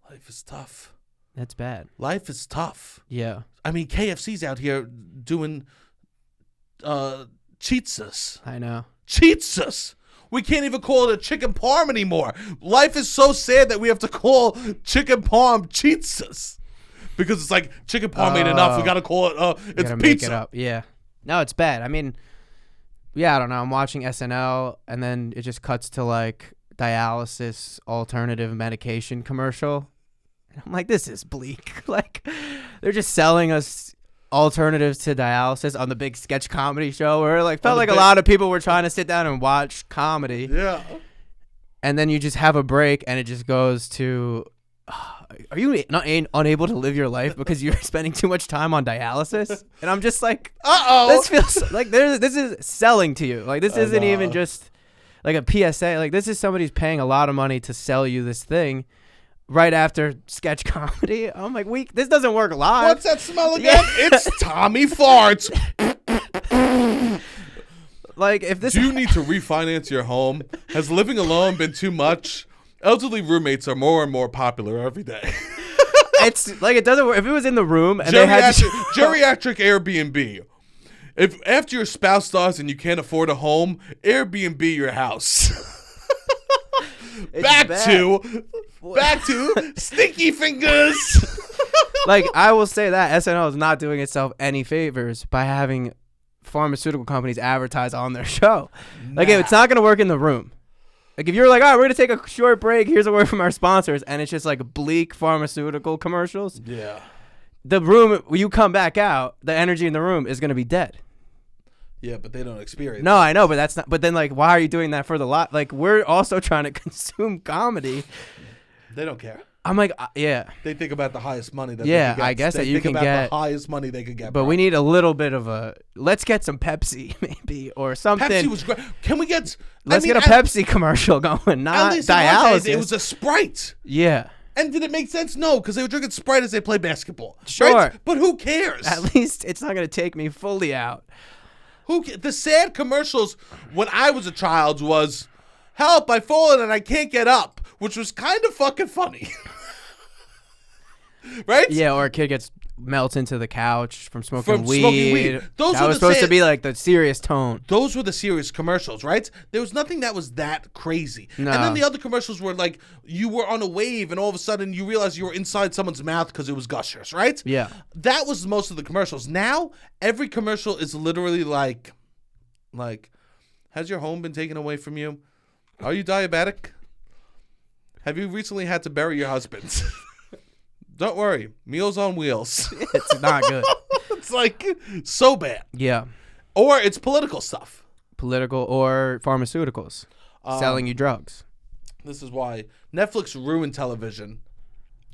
Life is tough. That's bad. Life is tough. Yeah. I mean, KFC's out here doing cheetzas. I know. Cheetzas. We can't even call it a chicken parm anymore. Life is so sad that we have to call chicken parm cheetzas. Because it's like, chicken parm ain't enough. We got to call it, it's pizza. Make it up. Yeah. No, it's bad. I mean, yeah, I don't know. I'm watching SNL, and then it just cuts to, like, dialysis alternative medication commercial. And I'm like, this is bleak. Like, they're just selling us alternatives to dialysis on the big sketch comedy show where like felt like a lot of people were trying to sit down and watch comedy. Yeah. And then you just have a break and it just goes to, are you unable to live your life because you're spending too much time on dialysis? And I'm just like, this feels like this is selling to you. Like this isn't even just like a PSA. Like this is somebody's paying a lot of money to sell you this thing. Right after sketch comedy, I'm like, this doesn't work live. What's that smell again? It's Tommy farts. Like, if this, do you need to refinance your home? Has living alone been too much? Elderly roommates are more and more popular every day. It's like it doesn't work. If it was in the room and they had geriatric Airbnb. If after your spouse dies and you can't afford a home, Airbnb your house. Back to Stinky Fingers. Like, I will say that SNL is not doing itself any favors by having pharmaceutical companies advertise on their show. Like, it's not going to work in the room. Like, if you're like, all right, we're going to take a short break. Here's a word from our sponsors. And it's just like bleak pharmaceutical commercials. Yeah. The room, when you come back out, the energy in the room is going to be dead. Yeah, but they don't experience. No, I know, but that's not. But then, like, why are you doing that for the lot? Like, we're also trying to consume comedy. They don't care. I'm like, yeah. They think about the highest money that they can get. I guess that you can get the highest money they could get. But we need a little bit of a. Let's get some Pepsi, maybe, or something. Pepsi was great. Can we get? Let's get a Pepsi commercial going, not dialysis. It was a Sprite. Yeah. And did it make sense? No, because they were drinking Sprite as they play basketball. Sure. Right? But who cares? At least it's not going to take me fully out. The sad commercials when I was a child was, help, I've fallen and I can't get up, which was kind of fucking funny. Right? Yeah, or a kid melts into the couch from smoking weed. That was supposed to be like the serious tone. Those were the serious commercials, right? There was nothing that was that crazy. No. And then the other commercials were like, you were on a wave and all of a sudden you realized you were inside someone's mouth because it was gushers, right? Yeah. That was most of the commercials. Now, every commercial is literally like, has your home been taken away from you? Are you diabetic? Have you recently had to bury your husband? Don't worry, Meals on Wheels. It's not good. It's like so bad. Yeah. Or it's political stuff. Political or pharmaceuticals. Selling you drugs. This is why Netflix ruined television.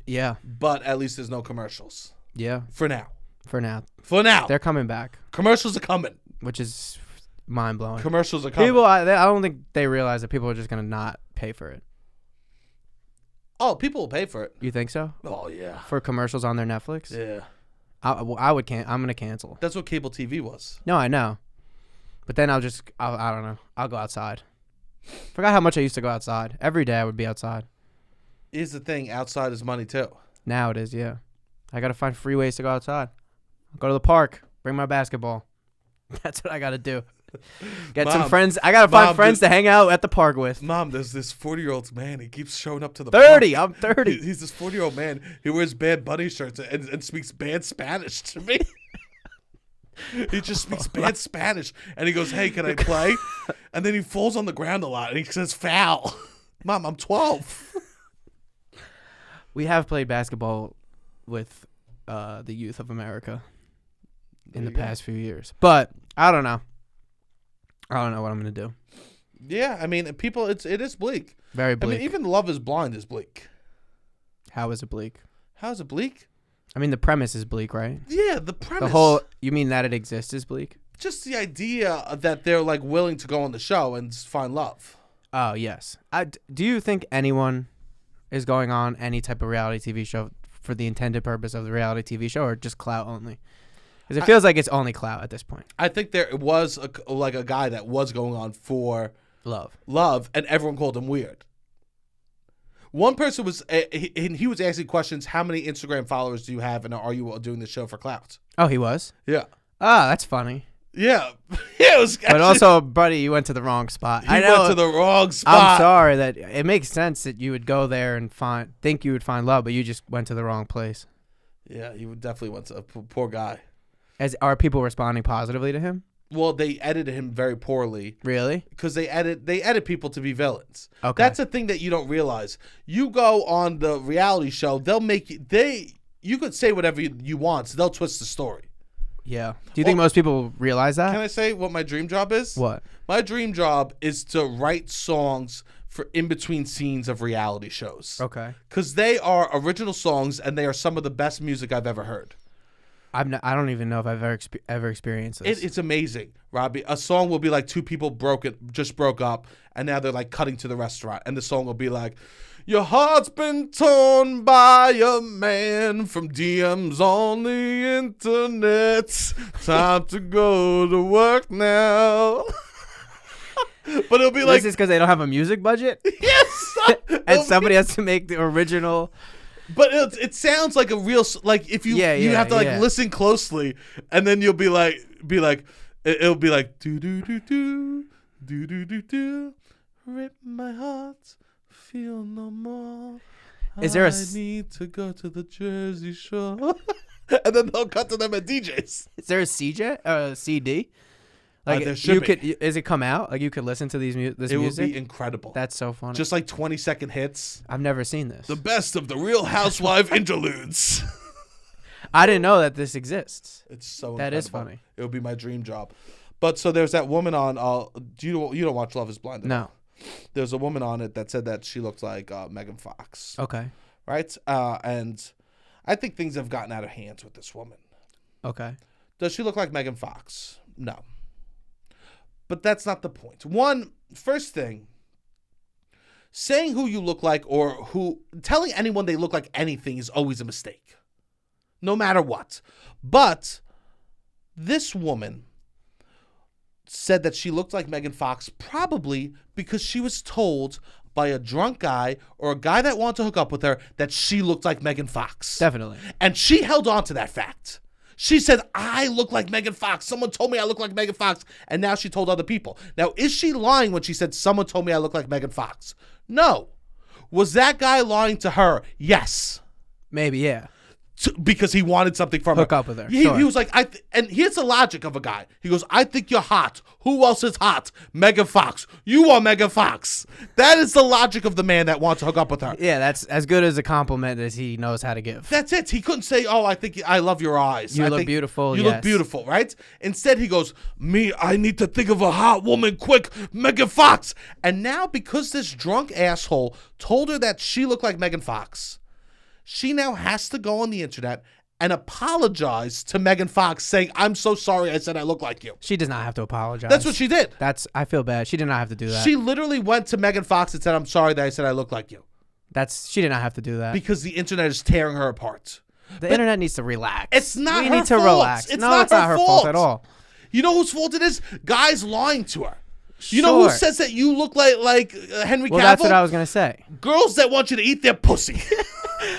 Yeah. But at least there's no commercials. Yeah. For now. For now. They're coming back. Commercials are coming. Which is mind blowing. Commercials are coming. People, I don't think they realize that people are just gonna not pay for it. Oh, people will pay for it. You think so? Oh yeah. For commercials on their Netflix? Yeah. I would can't. I'm gonna cancel. That's what cable TV was. No, I know. But then I don't know. I'll go outside. Forgot how much I used to go outside. Every day I would be outside. Here's the thing: outside is money too. Now it is, yeah. I gotta find free ways to go outside. Go to the park. Bring my basketball. That's what I gotta do. Get some friends. I gotta find friends to hang out at the park with. Mom, there's this 40-year-old man. He keeps showing up to the 30. park. I'm 30. He's this 40-year-old man. He wears Bad Bunny shirts and speaks bad Spanish to me. He just speaks bad Spanish. And he goes, hey, can I play? And then he falls on the ground a lot. And he says, foul. Mom, I'm 12. We have played basketball with the youth of America in the past few years. But I don't know. I don't know what I'm going to do. Yeah, I mean, people, it is bleak. Very bleak. I mean, even Love is Blind is bleak. How is it bleak? How is it bleak? I mean, the premise is bleak, right? Yeah, the premise. You mean that it exists is bleak? Just the idea that they're like willing to go on the show and find love. Oh, yes. Do you think anyone is going on any type of reality TV show for the intended purpose of the reality TV show, or just clout only? Because it feels like it's only clout at this point. I think there was a guy that was going on for love, and everyone called him weird. One person was, he was asking questions. How many Instagram followers do you have, and are you doing the show for clout? Oh, he was? Yeah. Ah, that's funny. Yeah. Yeah, it was. But also, buddy, you went to the wrong spot. I went to the wrong spot. I'm sorry that it makes sense that you would go there and think you would find love, but you just went to the wrong place. Yeah, you definitely went to a poor guy. Are people responding positively to him? Well, they edited him very poorly. Really? Because they edit people to be villains. Okay. That's a thing that you don't realize. You go on the reality show, they'll make you could say whatever you want, so they'll twist the story. Yeah. Do you think most people realize that? Can I say what my dream job is? What? My dream job is to write songs for in between scenes of reality shows. Okay. Because they are original songs and they are some of the best music I've ever heard. I don't even know if I've ever experienced this. It's amazing, Robbie. A song will be like two people just broke up, and now they're like cutting to the restaurant, and the song will be like, your heart's been torn by a man from DMs on the internet. Time to go to work now. But it'll be like, this is because they don't have a music budget? Yes. And somebody has to make the original. But it sounds like a real, like if you have to like listen closely, and then you'll be like it'll be like do do do do do do do do, rip my heart, feel no more. Is there I need to go to the Jersey Shore, and then they'll cut to them at DJs. Is there a CD? Like is it come out? Like you could listen to this music? It would be incredible. That's so funny. Just like 20-second hits. I've never seen this. The best of the Real Housewife interludes. I didn't know that this exists. It's so that incredible. is funny. It would be my dream job. But so there's that woman on. You don't watch Love Is Blind? No. There's a woman on it that said that she looked like Megan Fox. Okay. Right. And I think things have gotten out of hand with this woman. Okay. Does she look like Megan Fox? No. But that's not the point. First thing, saying who you look like or telling anyone they look like anything is always a mistake. No matter what. But this woman said that she looked like Megan Fox probably because she was told by a drunk guy or a guy that wanted to hook up with her that she looked like Megan Fox. Definitely. And she held on to that fact. She said, I look like Megan Fox. Someone told me I look like Megan Fox. And now she told other people. Now, is she lying when she said someone told me I look like Megan Fox? No. Was that guy lying to her? Yes. Maybe, yeah. Because he wanted something from her. Hook up with her. He was like, and here's the logic of a guy. He goes, I think you're hot. Who else is hot? Megan Fox. You are Megan Fox. That is the logic of the man that wants to hook up with her. Yeah, that's as good as a compliment as he knows how to give. That's it. He couldn't say, oh, I love your eyes. You look beautiful. You look beautiful, right? Instead, he goes, I need to think of a hot woman quick, Megan Fox. And now, because this drunk asshole told her that she looked like Megan Fox, she now has to go on the internet and apologized to Megan Fox saying, I'm so sorry I said I look like you. She does not have to apologize. That's what she did. I feel bad. She did not have to do that. She literally went to Megan Fox and said, I'm sorry that I said I look like you. She did not have to do that. Because the internet is tearing her apart. The internet needs to relax. It's not we her need to fault. relax. It's no, not it's not her fault at all. You know whose fault it is? Guys lying to her. Sure. You know who says that you look like Henry Cavill? Well, that's what I was going to say. Girls that want you to eat their pussy.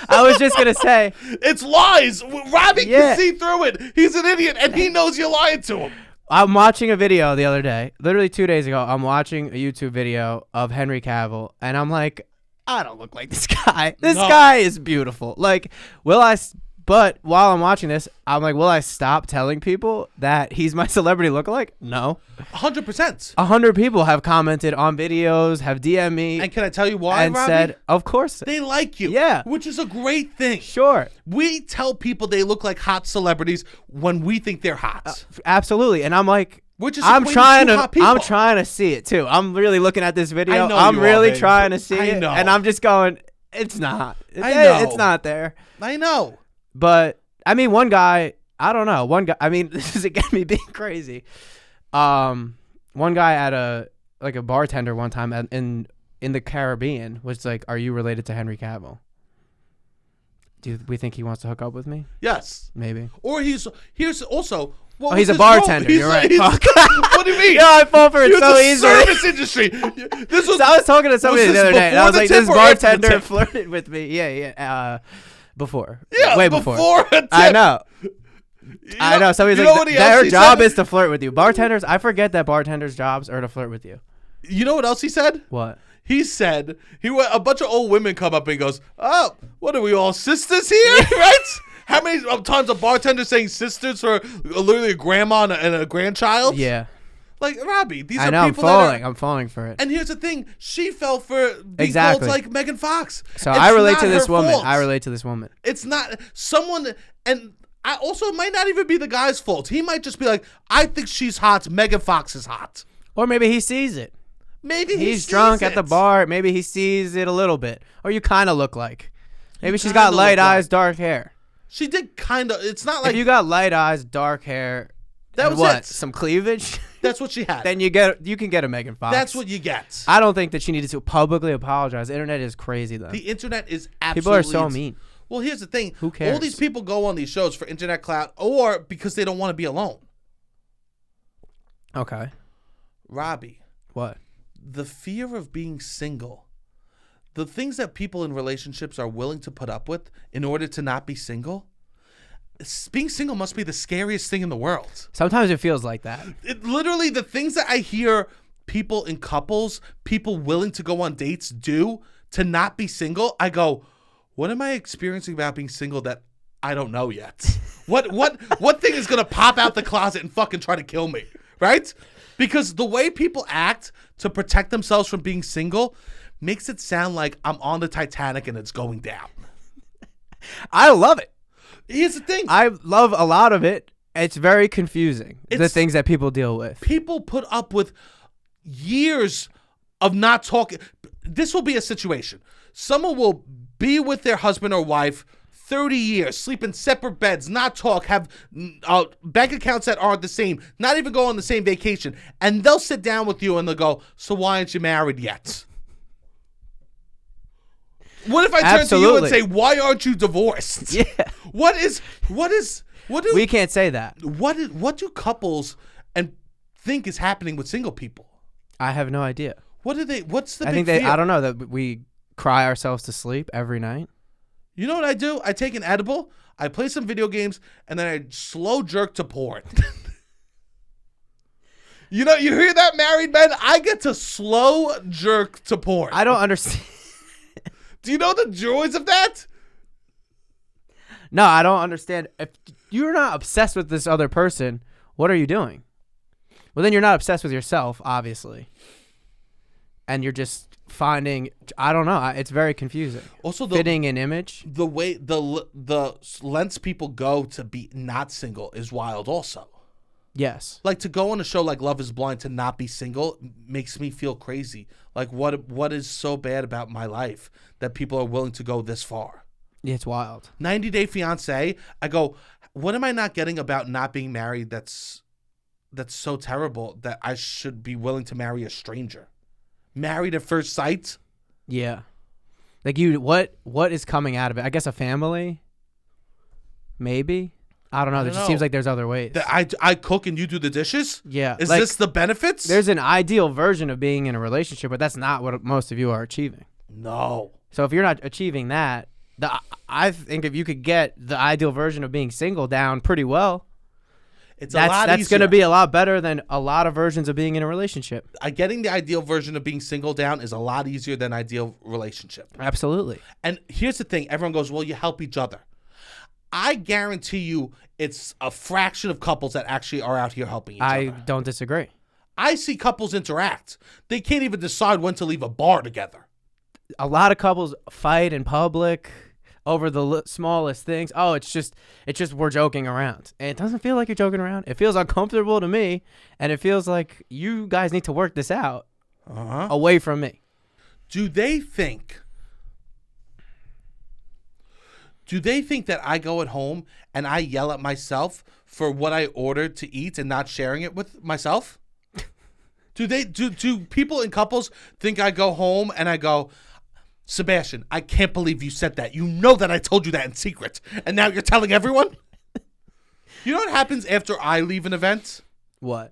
I was just going to say. It's lies. Robbie can see through it. He's an idiot, and he knows you're lying to him. I'm watching a video the other day, literally 2 days ago. I'm watching a YouTube video of Henry Cavill, and I'm like, I don't look like this guy. This guy is beautiful. Like, but while I'm watching this, I'm like, will I stop telling people that he's my celebrity lookalike? No. 100%. 100 people have commented on videos, have DM'd me. And can I tell you why, and Robbie? said, of course. They like you. Yeah. Which is a great thing. Sure. We tell people they look like hot celebrities when we think they're hot. Absolutely. And I'm like, I'm trying to see it too. I'm really looking at this video. I'm really trying to see it. And I'm just going, it's not. It's not there. I know. But I mean, one guy, I don't know. One guy, I mean, this is again me being crazy. One guy at a bartender one time in the Caribbean was like, "Are you related to Henry Cavill? Do we think he wants to hook up with me?" Yes, maybe. Or here's also. He's a bartender. You're right. What do you mean? Yeah, I fall for it so easily. Service industry. I was talking to somebody the other day, and I was like, "This bartender flirted with me." Yeah. Before. Yeah, way before. I know. I know. Somebody's like, their job is to flirt with you. Bartenders, I forget that bartenders' jobs are to flirt with you. You know what else he said? What? He said, a bunch of old women come up and goes, oh, what are we all, sisters here? Right? How many times a bartender saying sisters for literally a grandma and a grandchild? Yeah. Like, Robbie, these I are know, people I'm falling for it. And here's the thing. She fell for being called like Megan Fox. So I relate to this woman. I relate to this woman. It's not someone, and I also it might not even be the guy's fault. He might just be like, I think she's hot. Megan Fox is hot. Or maybe he sees it. Maybe he's drunk at the bar. Maybe he sees it a little bit. Or you kind of look like. Maybe she's got light eyes, dark hair. She did kind of. It's not like. If you got light eyes, dark hair. That was what? it. Some cleavage? That's what she had. Then you can get a Megan Fox. That's what you get. I don't think that she needed to publicly apologize. The internet is crazy, though. The internet is absolutely. People are so mean. Well, here's the thing. Who cares? All these people go on these shows for internet clout or because they don't want to be alone. Okay. Robbie. What? The fear of being single. The things that people in relationships are willing to put up with in order to not be single. Being single must be the scariest thing in the world. Sometimes it feels like that. Literally, the things that I hear people in couples, people willing to go on dates do to not be single, I go, what am I experiencing about being single that I don't know yet? What thing is gonna pop out the closet and fucking try to kill me, right? Because the way people act to protect themselves from being single makes it sound like I'm on the Titanic and it's going down. I love it. Here's the thing. I love a lot of it. It's very confusing, the things that people deal with. People put up with years of not talking. This will be a situation. Someone will be with their husband or wife 30 years, sleep in separate beds, not talk, have bank accounts that aren't the same, not even go on the same vacation. And they'll sit down with you and they'll go, so why aren't you married yet? What if I turn to you and say, why aren't you divorced? Yeah. What do we can't say that. What do couples think is happening with single people? I have no idea. What's the I big think fear? I don't know, that we cry ourselves to sleep every night. You know what I do? I take an edible, I play some video games, and then I slow jerk to porn. You hear that, married men? I get to slow jerk to porn. I don't understand. Do you know the joys of that? No, I don't understand. If you're not obsessed with this other person, what are you doing? Well, then you're not obsessed with yourself, obviously. And you're just finding, I don't know. It's very confusing. Also, fitting an image. The way the lengths people go to be not single is wild also. Yes. Like to go on a show like Love is Blind to not be single makes me feel crazy. Like what is so bad about my life that people are willing to go this far? Yeah, it's wild. 90 Day Fiance. I go, what am I not getting about not being married that's so terrible that I should be willing to marry a stranger? Married at first sight? Yeah. Like what is coming out of it? I guess a family? Maybe? I don't know. It just seems like there's other ways. That I cook and you do the dishes? Yeah. Is this the benefits? There's an ideal version of being in a relationship, but that's not what most of you are achieving. No. So if you're not achieving that, I think if you could get the ideal version of being single down pretty well, that's going to be a lot better than a lot of versions of being in a relationship. Getting the ideal version of being single down is a lot easier than ideal relationship. Absolutely. And here's the thing. Everyone goes, well, you help each other. I guarantee you it's a fraction of couples that actually are out here helping each other. I don't disagree. I see couples interact. They can't even decide when to leave a bar together. A lot of couples fight in public over the smallest things. Oh, it's just we're joking around. And it doesn't feel like you're joking around. It feels uncomfortable to me, and it feels like you guys need to work this out away from me. Do they think that I go at home and I yell at myself for what I ordered to eat and not sharing it with myself? Do people in couples think I go home and I go, Sebastian, I can't believe you said that. You know that I told you that in secret, and now you're telling everyone? You know what happens after I leave an event? What?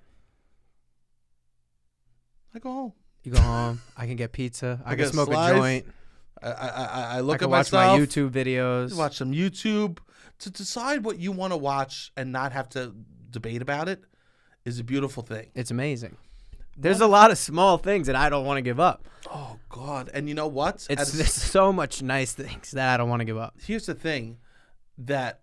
I go home. You go home. I can get pizza. I can smoke a joint. I look I at watch myself. my YouTube videos. Watch some YouTube. To decide what you want to watch and not have to debate about it is a beautiful thing. It's amazing. There's a lot of small things that I don't want to give up. Oh, God. And you know what? There's so much nice things that I don't want to give up. Here's the thing, that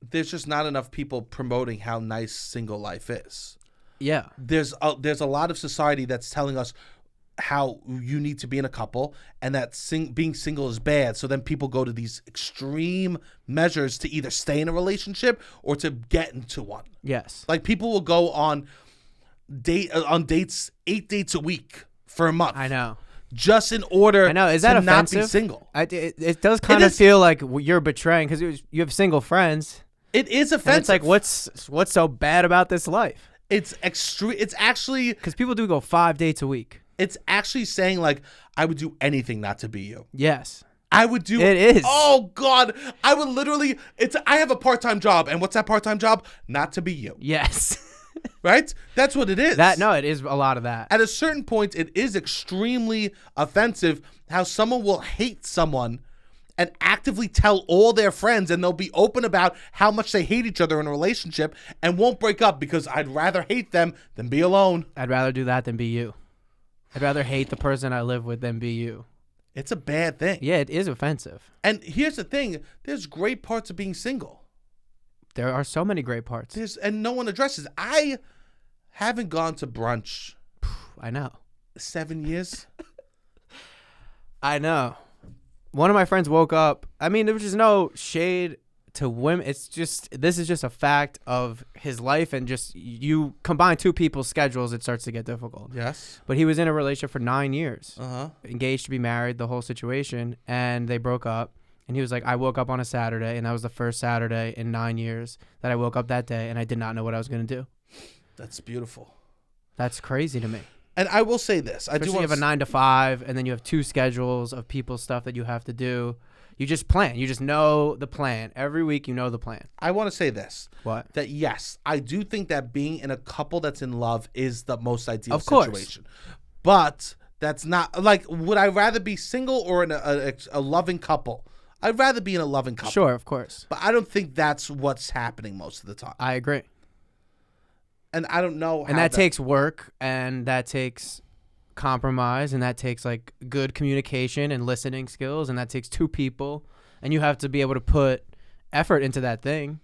there's just not enough people promoting how nice single life is. Yeah. There's a lot of society that's telling us how you need to be in a couple and that being single is bad. So then people go to these extreme measures to either stay in a relationship or to get into one. Yes. Like people will go on dates, 8 dates a week for a month. I know. Just in order Is that to offensive? not be single. It does kind of feel like you're betraying because you have single friends. It is offensive. And it's like, what's so bad about this life? It's extreme. It's actually because people do go 5 dates a week. It's actually saying like, I would do anything not to be you. Yes. I would do. It is. Oh God. I would literally, I have a part-time job, and what's that part-time job? Not to be you. Yes. Right? That's what it is. It is a lot of that. At a certain point, it is extremely offensive how someone will hate someone and actively tell all their friends, and they'll be open about how much they hate each other in a relationship and won't break up because I'd rather hate them than be alone. I'd rather do that than be you. I'd rather hate the person I live with than be you. It's a bad thing. Yeah, it is offensive. And here's the thing. There's great parts of being single. There are so many great parts. And no one addresses. I haven't gone to brunch. I know. 7 years. I know. One of my friends woke up. I mean, there was just no shade to women. It's just, this is just a fact of his life, and just you combine two people's schedules, it starts to get difficult. Yes. But he was in a relationship for 9 years, engaged to be married, the whole situation, and they broke up. And he was like, I woke up on a Saturday, and that was the first Saturday in 9 years that I woke up that day, and I did not know what I was going to do. That's beautiful. That's crazy to me. And I will say this. Especially you have a 9 to 5, and then you have 2 schedules of people's stuff that you have to do. You just plan. You just know the plan. Every week you know the plan. I want to say this. What? That yes, I do think that being in a couple that's in love is the most ideal Of situation. course. But that's not, like, would I rather be single or in a loving couple? I'd rather be in a loving couple. Sure, of course. But I don't think that's what's happening most of the time. I agree. And I don't know how and that takes work, and that takes compromise, and that takes like good communication and listening skills, and that takes 2 people, and you have to be able to put effort into that thing.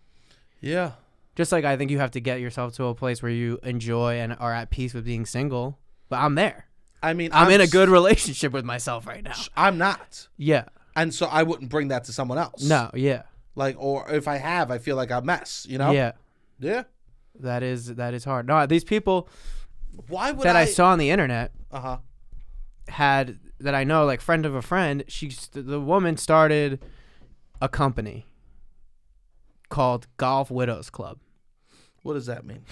Yeah. Just like I think you have to get yourself to a place where you enjoy and are at peace with being single. But I'm there. I mean, I'm in a good relationship with myself right now. I'm not. Yeah. And so I wouldn't bring that to someone else. No, yeah. Like, or if I have, I feel like a mess, you know? Yeah. Yeah. That is hard. No, these people Why would that I saw on the internet had that I know, like friend of a friend, the woman started a company called Golf Widows Club. What does that mean?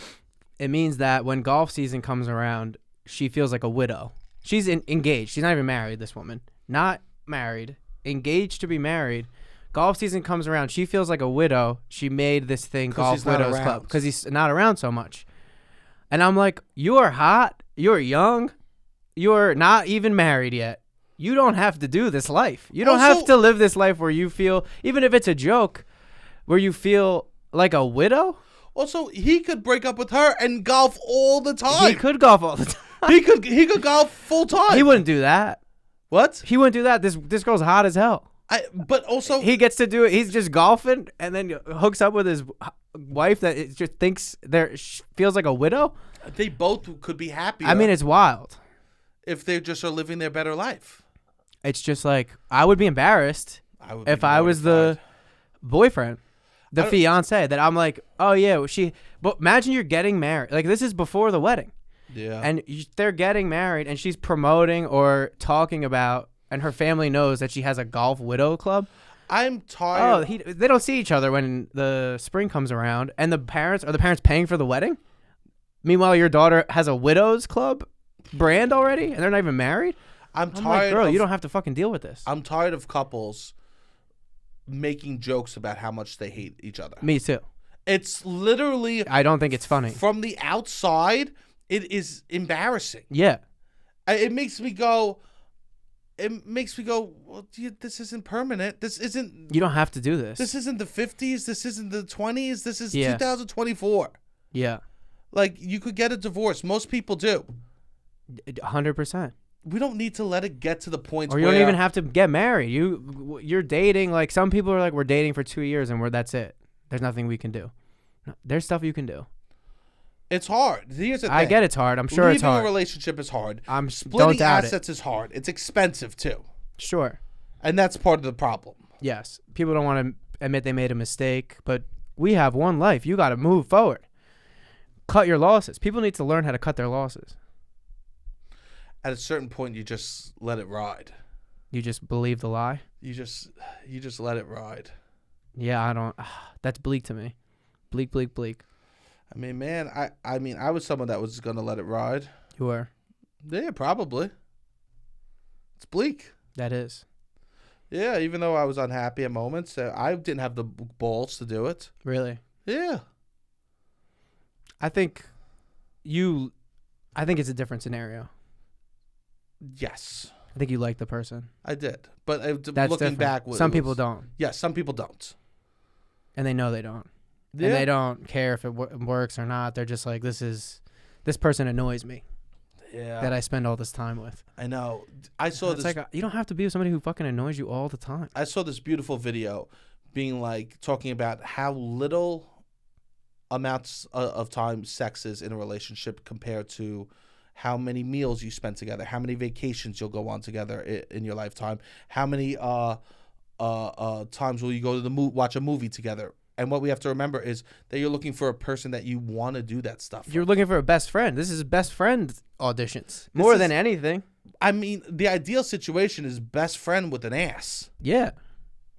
It means that when golf season comes around, she feels like a widow. She's engaged. She's not even married, this woman. Not married. Engaged to be married. Golf season comes around. She feels like a widow. She made this thing, Golf Widows Club, because he's not around so much. And I'm like, you are hot. You're young. You're not even married yet. You don't have to do this life. You don't have to live this life where you feel, even if it's a joke, where you feel like a widow. Also, he could break up with her and golf all the time. He could golf all the time. He could golf full time. He wouldn't do that. What? He wouldn't do that. This girl's hot as hell. But also, he gets to do it. He's just golfing and then hooks up with his wife that it just thinks feels like a widow. They both could be happy. I mean, it's wild. If they just are living their better life. It's just like, I would be embarrassed if I was the boyfriend, the fiance, that I'm like, oh yeah, but imagine you're getting married. Like, this is before the wedding. Yeah. And they're getting married and she's promoting or talking about, and her family knows that she has a Golf Widow Club. I'm tired. Oh, they don't see each other when the spring comes around. And the parents paying for the wedding? Meanwhile, your daughter has a Widows Club brand already and they're not even married? I'm tired. Like, girl, you don't have to fucking deal with this. I'm tired of couples making jokes about how much they hate each other. Me too. It's literally... I don't think it's funny. From the outside, it is embarrassing. Yeah. It makes me go... well, this isn't permanent. This isn't... You don't have to do this. This isn't the 50s. This isn't the 20s. This is 2024. Yeah. Like, you could get a divorce. Most people do. 100%. We don't need to let it get to the point where... Or you don't even have to get married. You're dating. Like, some people are like, we're dating for 2 years and that's it. There's nothing we can do. No, there's stuff you can do. It's hard. Here's the thing. I get it's hard. I'm sure it's hard. Leaving a relationship is hard. Splitting assets is hard. It's expensive too. Sure. And that's part of the problem. Yes. People don't want to admit they made a mistake, but we have one life. You got to move forward. Cut your losses. People need to learn how to cut their losses. At a certain point, you just let it ride. You just believe the lie? You just let it ride. Yeah, I don't. That's bleak to me. Bleak, bleak, bleak. I mean, man, I was someone that was gonna let it ride. You were? Yeah, probably. It's bleak. That is. Yeah, even though I was unhappy at moments, I didn't have the balls to do it. Really? Yeah. I think it's a different scenario. Yes. I think you like the person. I did. But That's looking different. back... Some people don't. Yes, some people don't. And they know they don't. Yeah. And they don't care if it works or not. They're just like, this person annoys me. Yeah. That I spend all this time with. I know. I saw this... Like, you don't have to be with somebody who fucking annoys you all the time. I saw this beautiful video being like, talking about how little amounts of time sex is in a relationship compared to how many meals you spend together, how many vacations you'll go on together in your lifetime, how many times will you go to watch a movie together. And what we have to remember is that you're looking for a person that you want to do that stuff for. You're looking for a best friend. This is best friend auditions. More than anything. I mean, the ideal situation is best friend with an ass. Yeah.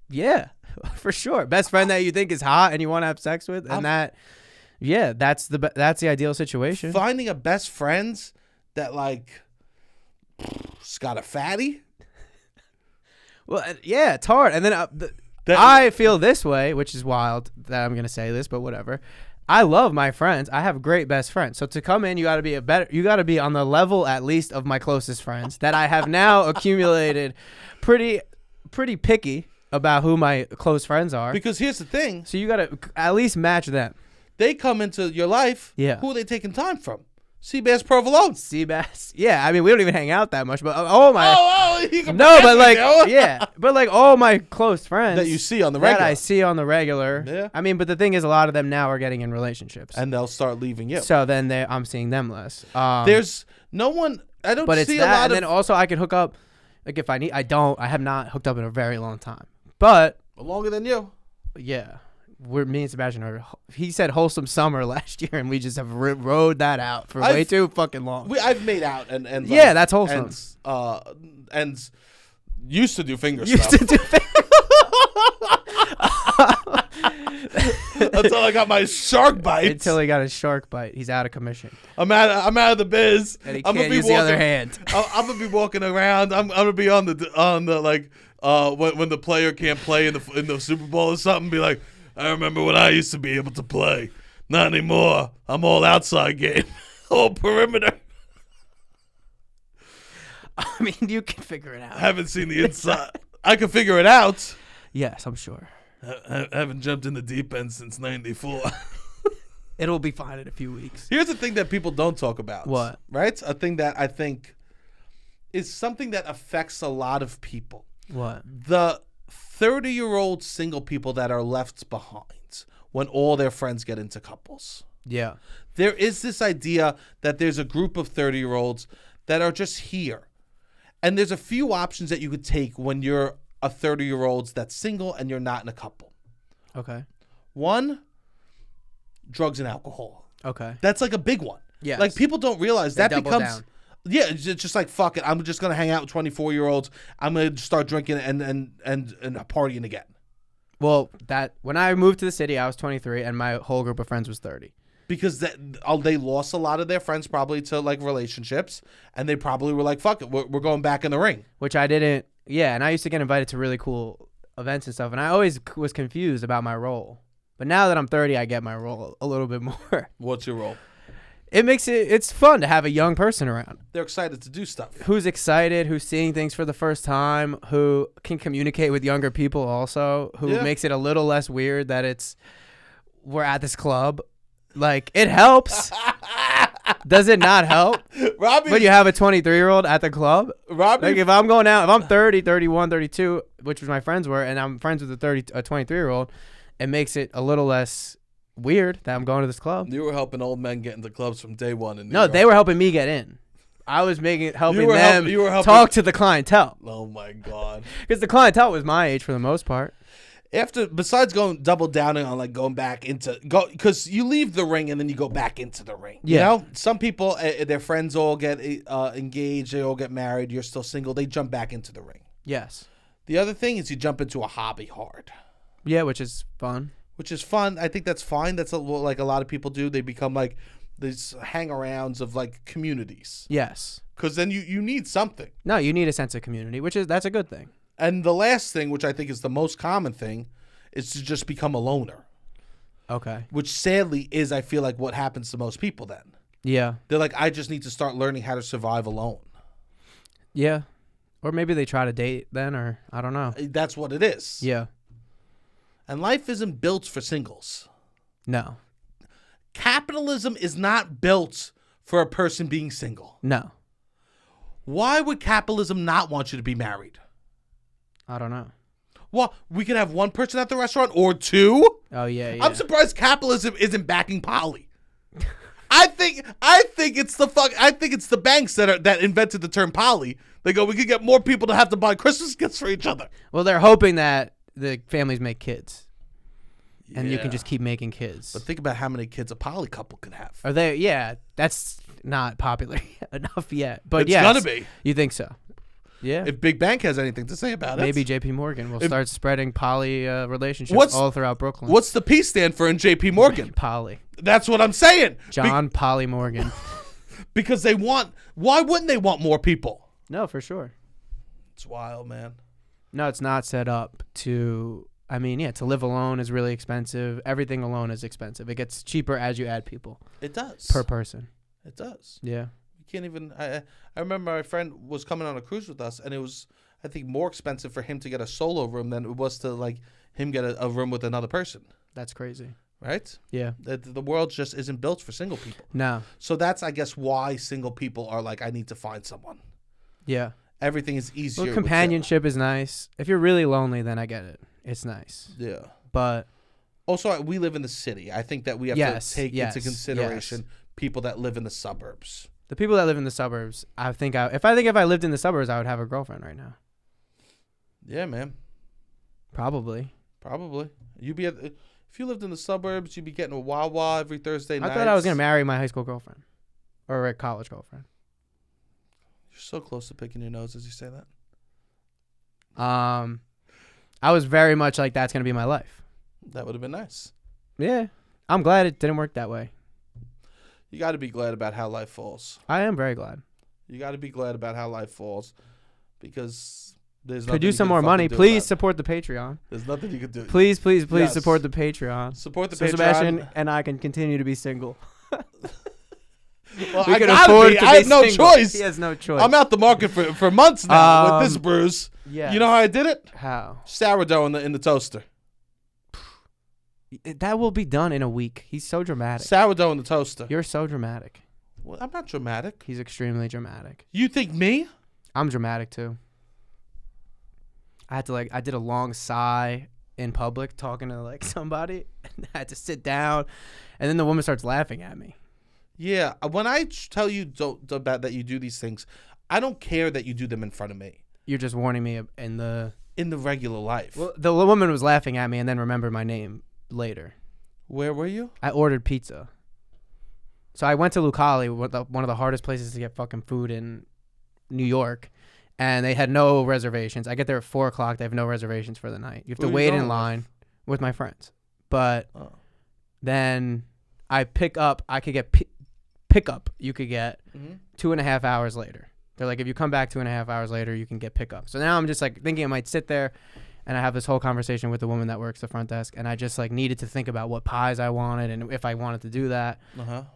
Yeah, for sure. Best friend that you think is hot and you want to have sex with. And that's the ideal situation. Finding a best friend that, like, has got a fatty. Well, yeah, it's hard. And then... I feel this way, which is wild that I'm going to say this, but whatever. I love my friends. I have great best friends. So to come in, you got to be on the level at least of my closest friends that I have now accumulated. Pretty picky about who my close friends are. Because here's the thing. So you got to at least match them. They come into your life. Yeah. Who are they taking time from? Seabass Provolone. Seabass. Yeah, I mean, we don't even hang out that much, but all my... No, but like, yeah. But like all my close friends... That you see on the regular. That I see on the regular. Yeah. I mean, but the thing is, a lot of them now are getting in relationships. And they'll start leaving you. So then I'm seeing them less. There's no one... I don't see a lot of... And then also I can hook up... Like if I need... I have not hooked up in a very long time. But... Longer than you. Yeah. Me and Sebastian are... He said wholesome summer last year, and we just have rode that out for way too fucking long. I've made out and yeah, like, that's wholesome. And used to do finger used stuff. To do Until I got my shark bite. Until he got his shark bite. He's out of commission. I'm out of the biz. And he I'm can't use the other hand. I'm gonna be walking around. I'm gonna be on the like when the player can't play in the Super Bowl or something. Be like, I remember when I used to be able to play. Not anymore. I'm all outside game, all perimeter. I mean, you can figure it out. I haven't seen the inside. I can figure it out. Yes, I'm sure. I haven't jumped in the deep end since '94. It'll be fine in a few weeks. Here's the thing that people don't talk about. What? Right? A thing that I think is something that affects a lot of people. What? The 30-year-old single people that are left behind when all their friends get into couples. Yeah. There is this idea that there's a group of 30-year-olds that are just here. And there's a few options that you could take when you're a 30-year-old that's single and you're not in a couple. Okay. One, drugs and alcohol. Okay. That's like a big one. Yes. Like people don't realize They that double becomes down. Yeah, it's just like fuck it. I'm just gonna hang out with 24-year-olds. I'm gonna start drinking and partying again. Well, when I moved to the city, I was 23 and my whole group of friends was 30. Because they lost a lot of their friends probably to like relationships, and they probably were like, "Fuck it, we're going back in the ring." Which I didn't. Yeah, and I used to get invited to really cool events and stuff, and I always was confused about my role. But now that I'm 30, I get my role a little bit more. What's your role? It's fun to have a young person around. They're excited to do stuff. Who's excited, who's seeing things for the first time, who can communicate with younger people also, who makes it a little less weird that we're at this club. Like, it helps. Does it not help? Robbie, when you have a 23-year-old at the club? Robbie, like if I'm going out, if I'm 30, 31, 32, which was my friends were, and I'm friends with a 23-year-old, it makes it a little less weird that I'm going to this club. You were helping old men get into clubs from day one in New No, York. they were helping me get in. I was helping them you were helping talk to the clientele. Oh my God. Because the clientele was my age for the most part. Besides double downing on like going back because you leave the ring and then you go back into the ring. Yeah. You know, some people, their friends all get engaged, they all get married. You're still single. They jump back into the ring. Yes. The other thing is you jump into a hobby hard. Yeah, which is fun. Which is fun. I think that's fine. That's like a lot of people do. They become like these hang-arounds of like communities. Yes. Because then you need something. No, you need a sense of community, that's a good thing. And the last thing, which I think is the most common thing, is to just become a loner. Okay. Which sadly is, I feel like, what happens to most people then. Yeah. They're like, I just need to start learning how to survive alone. Yeah. Or maybe they try to date then, or I don't know. That's what it is. Yeah. And life isn't built for singles. No. Capitalism is not built for a person being single. No. Why would capitalism not want you to be married? I don't know. Well, we could have one person at the restaurant or two. Oh yeah. I'm surprised capitalism isn't backing poly. I think it's the banks that invented the term poly. They go, we could get more people to have to buy Christmas gifts for each other. Well, they're hoping that the families make kids. And you can just keep making kids. But think about how many kids a poly couple could have. Are they? Yeah, that's not popular enough yet. But it's yes, gonna be. You think so? Yeah. If Big Bank has anything to say about Maybe JP Morgan will start spreading poly relationships all throughout Brooklyn. What's the P stand for in JP Morgan? Poly. That's what I'm saying. John Poly Morgan. Because why wouldn't they want more people? No, for sure. It's wild, man. No, it's not set up to live alone is really expensive. Everything alone is expensive. It gets cheaper as you add people. It does. Per person. It does. Yeah. You can't even. I remember my friend was coming on a cruise with us, and it was, I think, more expensive for him to get a solo room than it was to like him get a room with another person. That's crazy. Right? Yeah. The world just isn't built for single people. No. So that's, I guess, why single people are like, I need to find someone. Yeah. Everything is easier. Well, companionship is nice. If you're really lonely, then I get it. It's nice. Yeah. But also, we live in the city. I think that we have to take into consideration people that live in the suburbs. The people that live in the suburbs, if I lived in the suburbs, I would have a girlfriend right now. Yeah, man. Probably. If you lived in the suburbs, you'd be getting a Wawa every Thursday night. I thought I was gonna marry my high school girlfriend or a college girlfriend. You're so close to picking your nose as you say that. I was very much like that's gonna be my life. That would have been nice. Yeah. I'm glad it didn't work that way. You got to be glad about how life falls. I am very glad. You got to be glad about how life falls because there's nothing Could you use some can more fucking money. do Please about it. support the Patreon. There's nothing you can do. Please Yes. support the Patreon. Support the So Patreon. Sebastian and I can continue to be single. Well, We I can gotta afford be. to I be have no single. choice. He has no choice. I'm out the market for months now with this bruise. Yes. You know how I did it? How? Sourdough in the toaster. That will be done in a week. He's so dramatic. Sourdough in the toaster. You're so dramatic. Well, I'm not dramatic. He's extremely dramatic. You think me? I'm dramatic too. I did a long sigh in public talking to somebody. I had to sit down, and then the woman starts laughing at me. Yeah. When I tell you that you do these things, I don't care that you do them in front of me. You're just warning me in the regular life. Well, the woman was laughing at me and then remembered my name later. Where were you? I ordered pizza. So I went to Lucali, one of the hardest places to get fucking food in New York, and they had no reservations. I get there at 4 o'clock. They have no reservations for the night. You have to wait in line with my friends. But then I pick up. I could get pickup. You could get 2.5 hours later. They're like, if you come back 2.5 hours later, you can get pickup. So now I'm just thinking I might sit there, and I have this whole conversation with the woman that works the front desk, and I just needed to think about what pies I wanted and if I wanted to do that.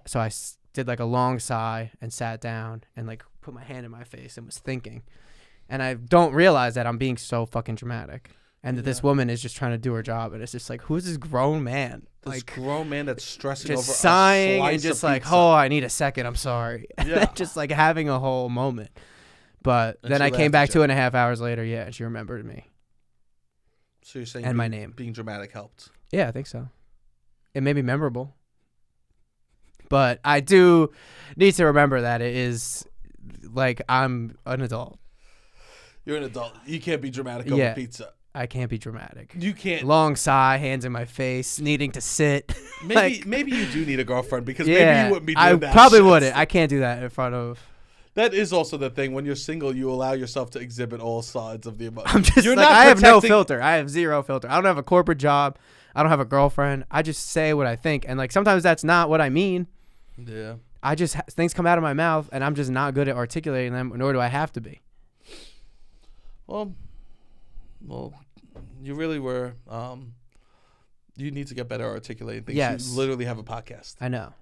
So I did a long sigh and sat down and put my hand in my face and was thinking. And I don't realize that I'm being so fucking dramatic. And that this woman is just trying to do her job, and it's just who's this grown man? This grown man that's stressing just over sighing a slice and just of pizza. oh, I need a second. I'm sorry. Yeah. Just having a whole moment. But And then she I came laughed back at you. 2.5 hours later. Yeah, and she remembered me. So you're saying And my name. being dramatic helped. Yeah, I think so. It made me memorable. But I do need to remember that it is I'm an adult. You're an adult. You can't be dramatic over pizza. I can't be dramatic. You can't. Long sigh, hands in my face, needing to sit. Maybe you do need a girlfriend because maybe you wouldn't be doing I that. probably shit. wouldn't. I can't do that in front of. That is also the thing. When you're single, you allow yourself to exhibit all sides of the emotion. I'm just You're I have no filter. I have zero filter. I don't have a corporate job. I don't have a girlfriend. I just say what I think. And sometimes that's not what I mean. Yeah. I just, things come out of my mouth and I'm just not good at articulating them, nor do I have to be. Well, you really were. You need to get better at articulating things. Yes. You literally have a podcast. I know.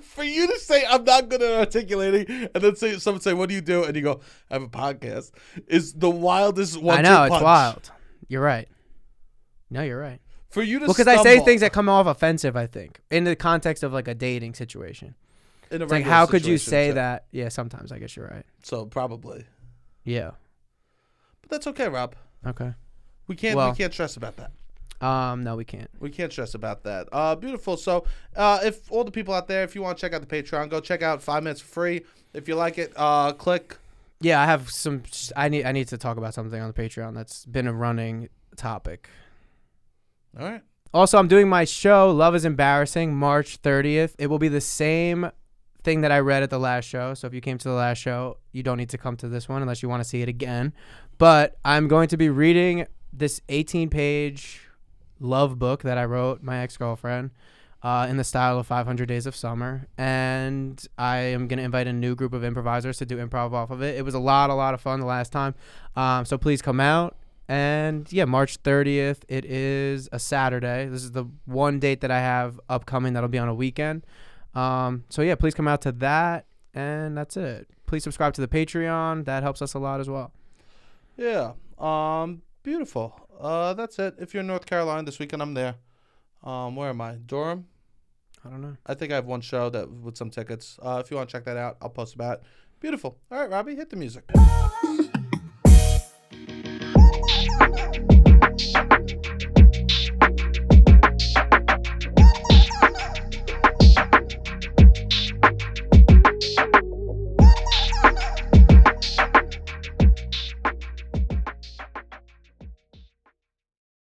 For you to say I'm not good at articulating, and then someone say, "What do you do?" and you go, "I have a podcast," is the wildest one. I know, punch. it's wild. You're right. No, you're right. For you to because I say things that come off offensive, I think, in the context of a dating situation. In a it's regular how could you situation, say too. that? Yeah, sometimes I guess you're right. So probably. Yeah. But that's okay, Rob. Okay. We can't stress about that. No, we can't. We can't stress about that. Beautiful. So, if all the people out there, if you want to check out the Patreon, go check out 5 minutes for free. If you like it, click. Yeah, I have some. I need to talk about something on the Patreon that's been a running topic. All right. Also, I'm doing my show, Love is Embarrassing, March 30th. It will be the same thing that I read at the last show. So if you came to the last show, you don't need to come to this one unless you want to see it again. But I'm going to be reading this 18-page love book that I wrote, my ex-girlfriend, in the style of 500 Days of Summer. And I am going to invite a new group of improvisers to do improv off of it. It was a lot of fun the last time. So please come out. And yeah, March 30th, it is a Saturday. This is the one date that I have upcoming that'll be on a weekend. So yeah, please come out to that. And that's it. Please subscribe to the Patreon. That helps us a lot as well. Yeah. Beautiful. That's it. If you're in North Carolina this weekend, I'm there. Where am I? Durham? I don't know. I think I have one show with some tickets. If you want to check that out, I'll post about it. Beautiful. All right, Robbie, hit the music.